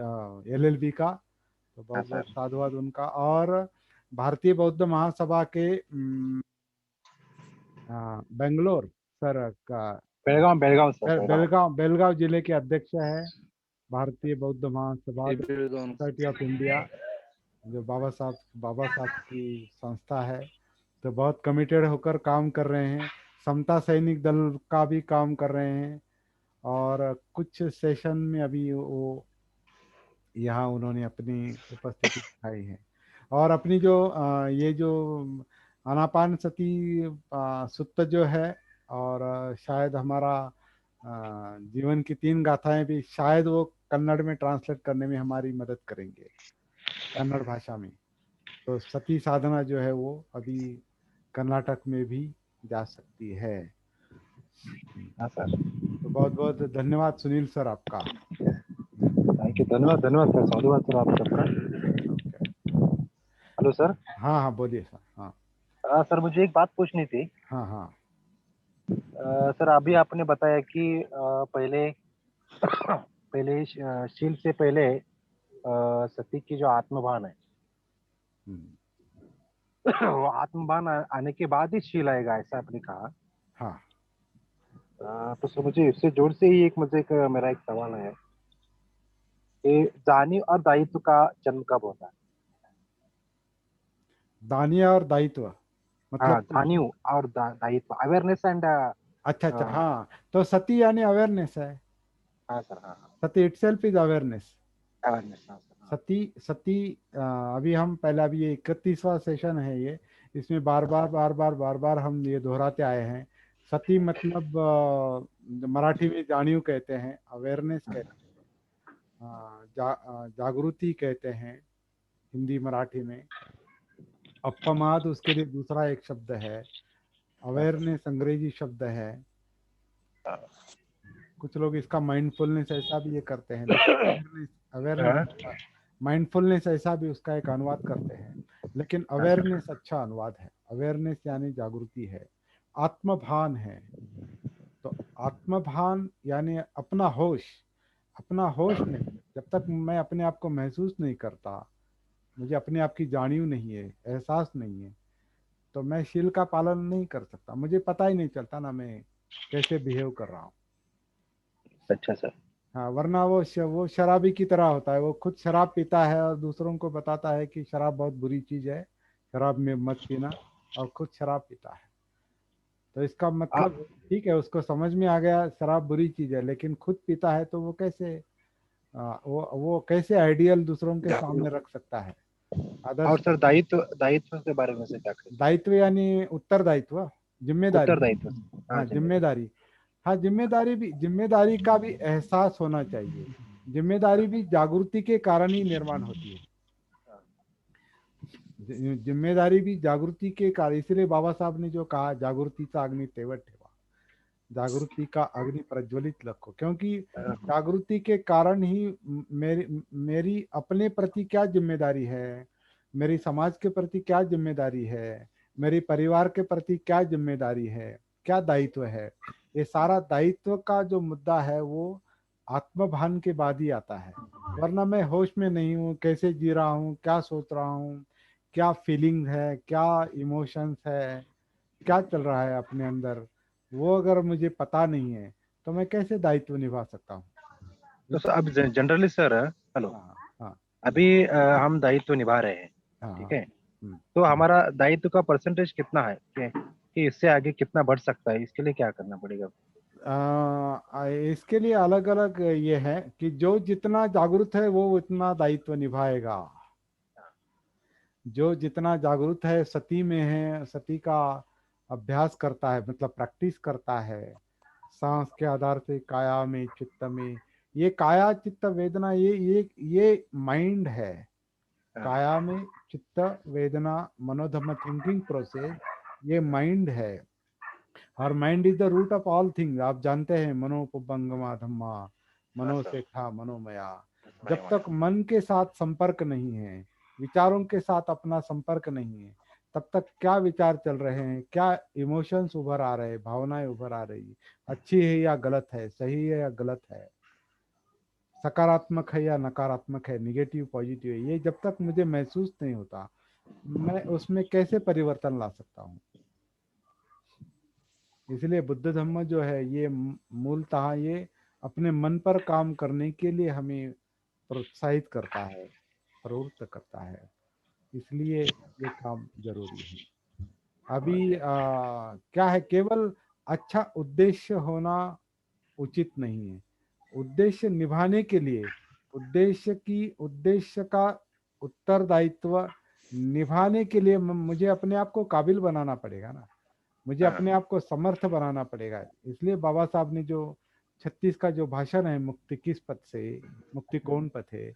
LLB का। तो हाँ बहुत बहुत सर। साधुवाद उनका। और भारतीय बौद्ध महासभा के बेंगलोर सर का, बेलगांव सर बेलगांव। बेलगांव जिले के अध्यक्ष है भारतीय बौद्ध महासभा, ये बेलगाम। सोसाइटी ऑफ इंडिया, जो बाबा साहब की संस्था है। तो बहुत कमिटेड होकर काम कर रहे हैं। समता सैनिक दल का भी काम कर रहे हैं। और कुछ सेशन में अभी वो यहाँ उन्होंने अपनी उपस्थिति दिखाई है। और अपनी जो ये जो आनापान सती सुत्त जो है, और शायद हमारा जीवन की 3 गाथाएं भी शायद वो कन्नड़ में ट्रांसलेट करने में हमारी मदद करेंगे, कन्नड़ भाषा में। तो सती साधना जो है वो अभी कर्नाटक में भी जा सकती है। हाँ सर। तो बहुत बहुत धन्यवाद सुनील सर आपका। थैंक यू, धन्यवाद सर, साधुवाद सर आप सबका। ओके। Hello sir. हाँ हाँ, बोलिए सर। हाँ सर मुझे एक बात पूछनी थी। हाँ हाँ सर अभी आपने बताया कि पहले पहले शील से पहले सती की जो आत्मभान है हम्म, वो आत्मभान आने के बाद ही शील आएगा, ऐसा आपने कहा। हाँ तो सर मुझे इससे जोड़ से ही मेरा एक सवाल है कि जानी और दायित्व का जन्म कब होता है? दानिया और दायित्व हाँ, मतलब धान्यू और दायित्व, अवेयरनेस एंड। अच्छा अच्छा, हाँ, तो सती यानी अवेयरनेस है। हाँ सर, हाँ हाँ, सती इटसेल्फ इज अवेयरनेस। अवेयरनेस, हाँ सर, हाँ। सती सती अभी हम पहले, अभी ये 31वां सेशन है ये, इसमें बार बार बार बार बार बार हम ये दोहराते आए हैं। सती मतलब मराठी में जाणीव कहते हैं, अवेयरनेस कहते हैं, जागृति कहते हैं हिंदी मराठी में। अपमाद उसके लिए दूसरा एक शब्द है। अवेयरनेस अंग्रेजी शब्द है। कुछ लोग इसका माइंडफुलनेस ऐसा भी ये करते हैं, लेकिन अवेयरनेस माइंडफुलनेस ऐसा भी उसका एक अनुवाद करते हैं, लेकिन अवेयरनेस अच्छा अनुवाद है। अवेयरनेस यानी जागृति है, आत्मभान है। तो आत्मभान यानी अपना होश। अपना होश नहीं, जब तक मैं अपने आप को महसूस नहीं करता, मुझे अपने आप की जाणीव नहीं है, एहसास नहीं है, तो मैं शील का पालन नहीं कर सकता। मुझे पता ही नहीं चलता ना मैं कैसे बिहेव कर रहा हूँ। अच्छा सर। हाँ, वरना वो शराबी की तरह होता है। वो खुद शराब पीता है और दूसरों को बताता है कि शराब बहुत बुरी चीज है, शराब में मत पीना, और खुद शराब पीता है। तो इसका मतलब ठीक है, उसको समझ में आ गया शराब बुरी चीज है, लेकिन खुद पीता है तो वो कैसे वो कैसे आइडियल दूसरों के सामने रख सकता है, आदर्श। और सर दायित्व, दायित्व के बारे में से क्या करें? दायित्व यानी उत्तरदायित्व, जिम्मेदारी। उत्तरदायित्व। हाँ, हाँ, जिम्मेदारी। हाँ, जिम्मेदारी का भी एहसास होना चाहिए। जिम्मेदारी भी जागृति के कारण ही निर्माण होती है। जिम्मेदारी भी जागृति के कारण, इसलिए बाबा साहब ने जो कहा, जागृतीचा अग्नि तेवत ठेवा, जागृति का अग्नि प्रज्वलित रखो, क्योंकि जागृति के कारण ही मेरी अपने प्रति क्या जिम्मेदारी है, मेरी समाज के प्रति क्या जिम्मेदारी है, मेरे परिवार के प्रति क्या जिम्मेदारी है, क्या दायित्व है। ये सारा दायित्व का जो मुद्दा है वो आत्मभान के बाद ही आता है। वरना मैं होश में नहीं हूँ, कैसे जी रहा हूँ, क्या सोच रहा हूँ, क्या फीलिंग है, क्या इमोशंस है, क्या चल रहा है अपने अंदर, वो अगर मुझे पता नहीं है तो मैं कैसे दायित्व निभा सकता हूँ। तो सर अब जनरली सर, हेलो, हाँ हाँ अभी हम दायित्व निभा रहे हैं, हाँ ठीक हाँ। है, तो हमारा दायित्व का परसेंटेज कितना है कि इससे आगे कितना बढ़ सकता है, इसके लिए क्या करना पड़ेगा? इसके लिए अलग अलग ये है कि जो जितना जागरूक है वो उतना दायित्व निभाएगा। जो जितना जागरूक है, सती में है, सती का अभ्यास करता है, मतलब प्रैक्टिस करता है, सांस के आधार से काया में, चित्त में। ये काया चित्त वेदना, ये माइंड है। काया में चित्त वेदना मनोधम्म थिंकिंग प्रोसेस, ये माइंड है। और mind is the root of all things. आप जानते हैं, मनोपबंगमा धम्मा, मनोसेठा मनोमया। जब तक मन के साथ संपर्क नहीं है, विचारों के साथ अपना संपर्क नहीं है, तब तक क्या विचार चल रहे हैं, क्या इमोशंस उभर आ रहे हैं, भावनाएं उभर आ रही, अच्छी है या गलत है, सही है या गलत है, सकारात्मक है या नकारात्मक है, निगेटिव पॉजिटिव है, ये जब तक मुझे महसूस नहीं होता, मैं उसमें कैसे परिवर्तन ला सकता हूँ। इसलिए बुद्ध धम्म जो है ये मूलतः ये अपने मन पर काम करने के लिए हमें प्रोत्साहित करता है, प्रवृत्त करता है। इसलिए ये काम जरूरी है। अभी क्या है, केवल अच्छा उद्देश्य होना उचित नहीं है। उद्देश्य निभाने के लिए, उद्देश्य का उत्तरदायित्व निभाने के लिए मुझे अपने आप को काबिल बनाना पड़ेगा ना, मुझे अपने आप को समर्थ बनाना पड़ेगा। इसलिए बाबा साहब ने जो 36 का जो भाषण है, मुक्ति किस पथ से, मुक्ति कौन पथ है,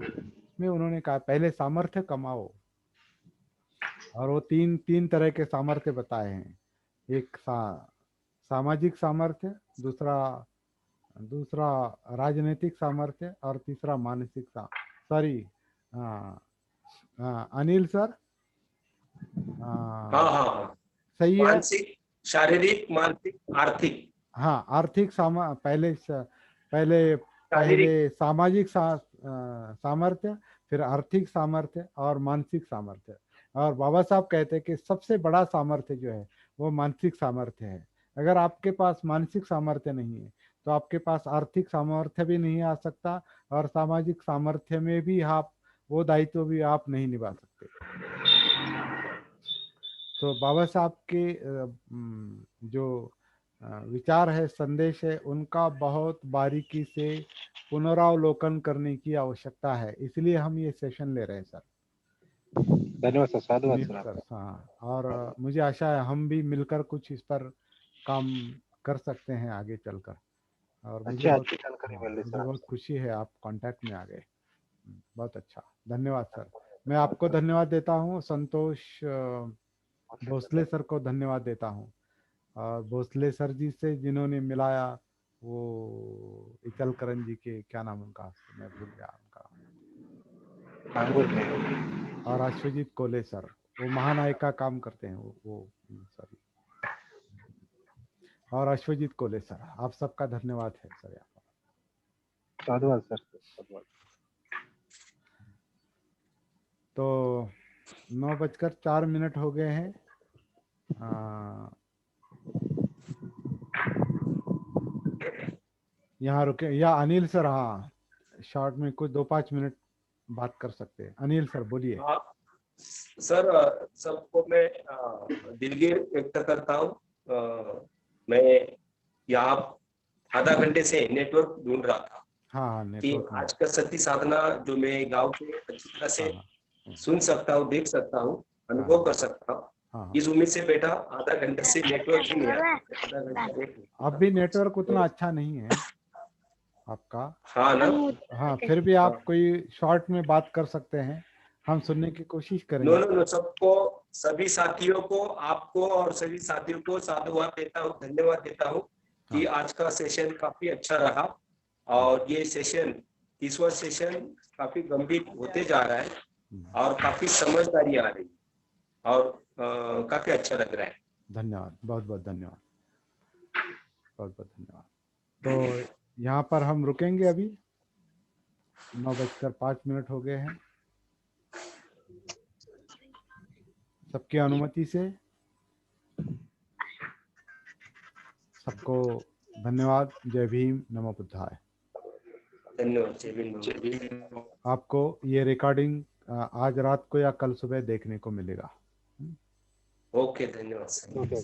में उन्होंने कहा पहले सामर्थ्य कमाओ। और वो तीन तीन तरह के सामर्थ्य बताए हैं। एक सामाजिक सामर्थ्य, दूसरा दूसरा राजनीतिक सामर्थ्य, और तीसरा मानसिक सॉरी अनिल सर, हाँ हाँ हाँ, सही है। मानसिक, शारीरिक, मानसिक, आर्थिक। हाँ, आर्थिक पहले शारीरिक। पहले सामाजिक सामर्थ्य, फिर आर्थिक सामर्थ्य और मानसिक सामर्थ्य। और बाबा साहब कहते हैं कि सबसे बड़ा सामर्थ्य जो है वो मानसिक सामर्थ्य है। अगर आपके पास मानसिक सामर्थ्य नहीं है तो आपके पास आर्थिक सामर्थ्य भी नहीं आ सकता, और सामाजिक सामर्थ्य में भी आप वो दायित्व भी आप नहीं निभा सकते। तो बाबा साहब के जो विचार है, संदेश है, उनका बहुत बारीकी से पुनरावलोकन करने की आवश्यकता है, इसलिए हम ये सेशन ले रहे हैं सर। धन्यवाद सर, साधुवाद सुनील सर सर, आपका। हाँ। और मुझे आशा है हम भी मिलकर कुछ इस पर काम कर सकते हैं आगे चलकर। और मुझे बहुत, अच्छी जानकारी मिल रही मुझे सर बहुत आपसे। खुशी है आप कांटेक्ट में आ गए। बहुत अच्छा, धन्यवाद सर। मैं आपको धन्यवाद देता हूँ, संतोष भोसले सर को धन्यवाद देता हूँ, और भोसले सर जी से जिन्होंने मिलाया वो इचलकरंजी जी के, क्या नाम उनका, मैं भूल गया उनका, और अश्वजीत कोले सर, वो महानायक का काम करते हैं, वो सॉरी, और अश्वजीत कोले सर, आप सबका धन्यवाद है सर। यहाँ पर साधुवाद सर, साधुवाद। तो 9:04 हो गए हैं। यहाँ रुके या अनिल सर, हाँ शॉर्ट में कुछ 2-5 मिनट बात कर सकते हैं। अनिल सर बोलिए। हाँ सर, सबको मैं दिलगीर व्यक्त करता हूँ। मैं यहाँ आधा घंटे से नेटवर्क ढूंढ रहा था हाँ कि नेटवर्क में। आज का सती साधना जो मैं गांव से अच्छी तरह से हाँ सुन सकता हूँ, देख सकता हूँ, अनुभव कर सकता हूँ। हाँ। इस उम्मीद से बैठा, आधा घंटे से नेटवर्क ही नहीं आता। आधा घंटा एक अब भी नेटवर्क उतना अच्छा नहीं है आपका। हाँ ना। हाँ, फिर भी आप कोई शॉर्ट में बात कर सकते हैं, हम सुनने की कोशिश नो करेंगे। नो नो, सबको, सभी साथियों को, आपको और सभी साथियों को साधुवाद देता हूँ, धन्यवाद देता हूँ कि आज का सेशन काफी अच्छा रहा। और ये सेशन 30वां सेशन काफी गंभीर होते जा रहा है और काफी समझदारी आ रही है और काफी अच्छा लग रहा है। धन्यवाद, बहुत बहुत धन्यवाद, बहुत बहुत धन्यवाद। तो यहाँ पर हम रुकेंगे अभी, 9:05 हो गए हैं। सबकी अनुमति से सबको धन्यवाद। जय भीम, नमो बुद्धाय। धन्यवाद। जय भीम। आपको ये रिकॉर्डिंग आज रात को या कल सुबह देखने को मिलेगा। ओके, धन्यवाद सर। ओके।